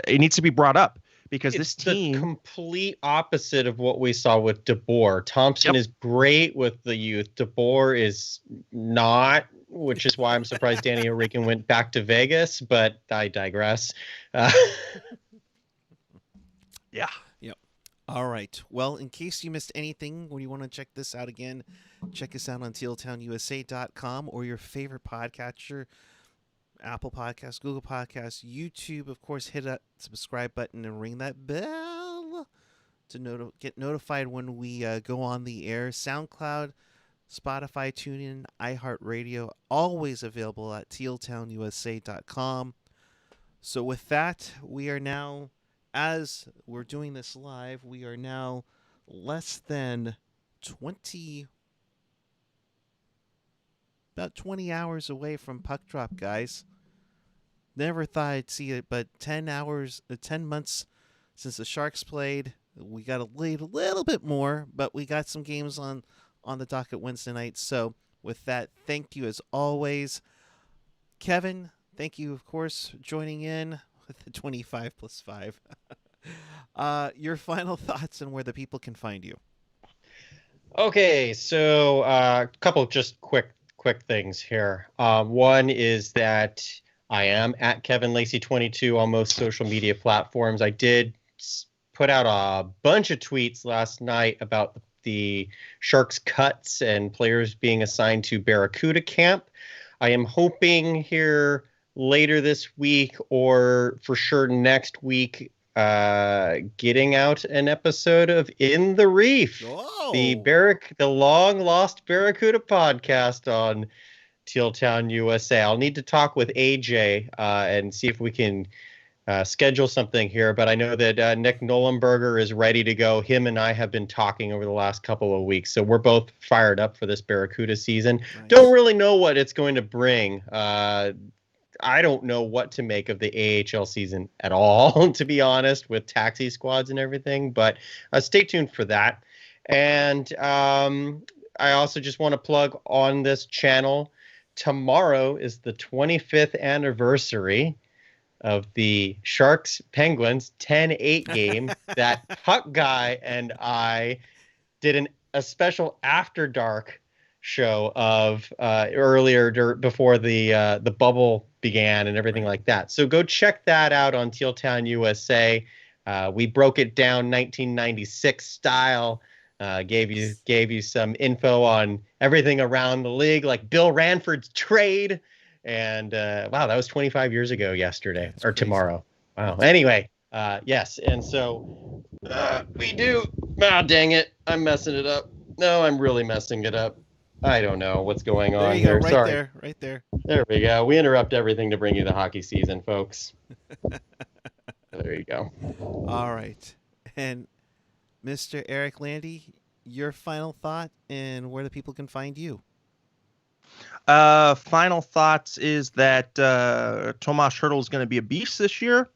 Speaker 2: it needs to be brought up. Because
Speaker 3: it's
Speaker 2: this team,
Speaker 3: the complete opposite of what we saw with DeBoer. Thompson is great with the youth. DeBoer is not, which is why I'm surprised Danny O'Regan went back to Vegas, but I digress.
Speaker 2: Yeah.
Speaker 1: Yep. All right. Well, in case you missed anything, when you want to check this out again, check us out on tealtownusa.com or your favorite podcatcher. Apple Podcasts, Google Podcasts, YouTube. Of course, hit that subscribe button and ring that bell to get notified when we go on the air. SoundCloud, Spotify, TuneIn, iHeartRadio, always available at tealtownusa.com. So with that, we are now, as we're doing this live, we are now less than 20 hours away from puck drop, guys. Never thought I'd see it, but 10 months since the Sharks played. We got to wait a little bit more, but we got some games on the docket Wednesday night. So with that, thank you as always. Kevin, thank you, of course, joining in with the 25 plus 5. Your final thoughts on where the people can find you.
Speaker 3: Okay, so a couple just quick things here. One is that I am at Kevin Lacy 22 on most social media platforms. I did put out a bunch of tweets last night about the Sharks cuts and players being assigned to Barracuda camp. I am hoping here later this week or for sure next week getting out an episode of In the Reef, the long lost Barracuda podcast on Teal Town USA. I'll need to talk with AJ and see if we can schedule something here, but I know that Nick Nollenberger is ready to go. Him and I have been talking over the last couple of weeks, so we're both fired up for this Barracuda season. Nice. Don't really know what it's going to bring. I don't know what to make of the AHL season at all, to be honest, with taxi squads and everything, but stay tuned for that. And I also just want to plug on this channel, tomorrow is the 25th anniversary of the Sharks Penguins 10-8 game that Puck Guy and I did a special After Dark show of earlier before the bubble began and everything like that. So go check that out on Teal Town USA. We broke it down 1996 style. Gave you some info on everything around the league, like Bill Ranford's trade. And wow, that was 25 years ago yesterday. That's or crazy. Tomorrow. Wow. Anyway, yes. And so we do. Ah, dang it. I'm messing it up. No, I'm really messing it up. I don't know what's going on here.
Speaker 1: Right
Speaker 3: Sorry.
Speaker 1: Right there.
Speaker 3: There we go. We interrupt everything to bring you the hockey season, folks. There you go.
Speaker 1: All right. And Mr. Erik Landi, your final thought and where the people can find you.
Speaker 2: Final thoughts is that Tomas Hertl is going to be a beast this year.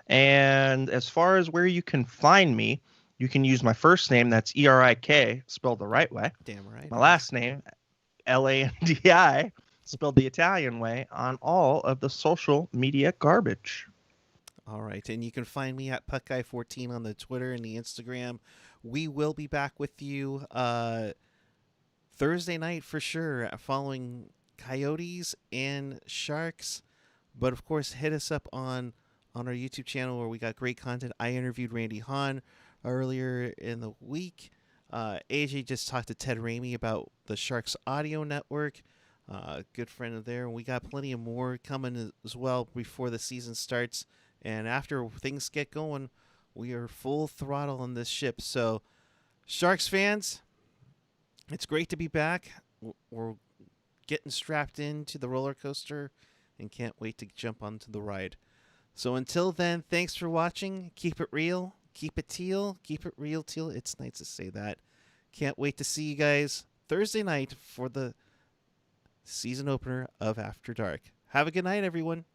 Speaker 2: And as far as where you can find me, you can use my first name. That's Erik, spelled the right way.
Speaker 1: Damn right.
Speaker 2: My last name, Landi. spelled the Italian way, on all of the social media garbage.
Speaker 1: All right, and you can find me at PuckGuy14 on the Twitter and the Instagram. We will be back with you Thursday night for sure, following Coyotes and Sharks. But of course, hit us up on our YouTube channel where we got great content. I interviewed Randy Hahn earlier in the week. AJ just talked to Ted Ramey about the Sharks Audio Network. Good friend of there. We got plenty of more coming as well before the season starts. And after things get going, we are full throttle on this ship. So, Sharks fans, it's great to be back. We're getting strapped into the roller coaster and can't wait to jump onto the ride. So until then, thanks for watching. Keep it real. Keep it teal. Keep it real, teal. It's nice to say that. Can't wait to see you guys Thursday night for the season opener of After Dark. Have a good night, everyone.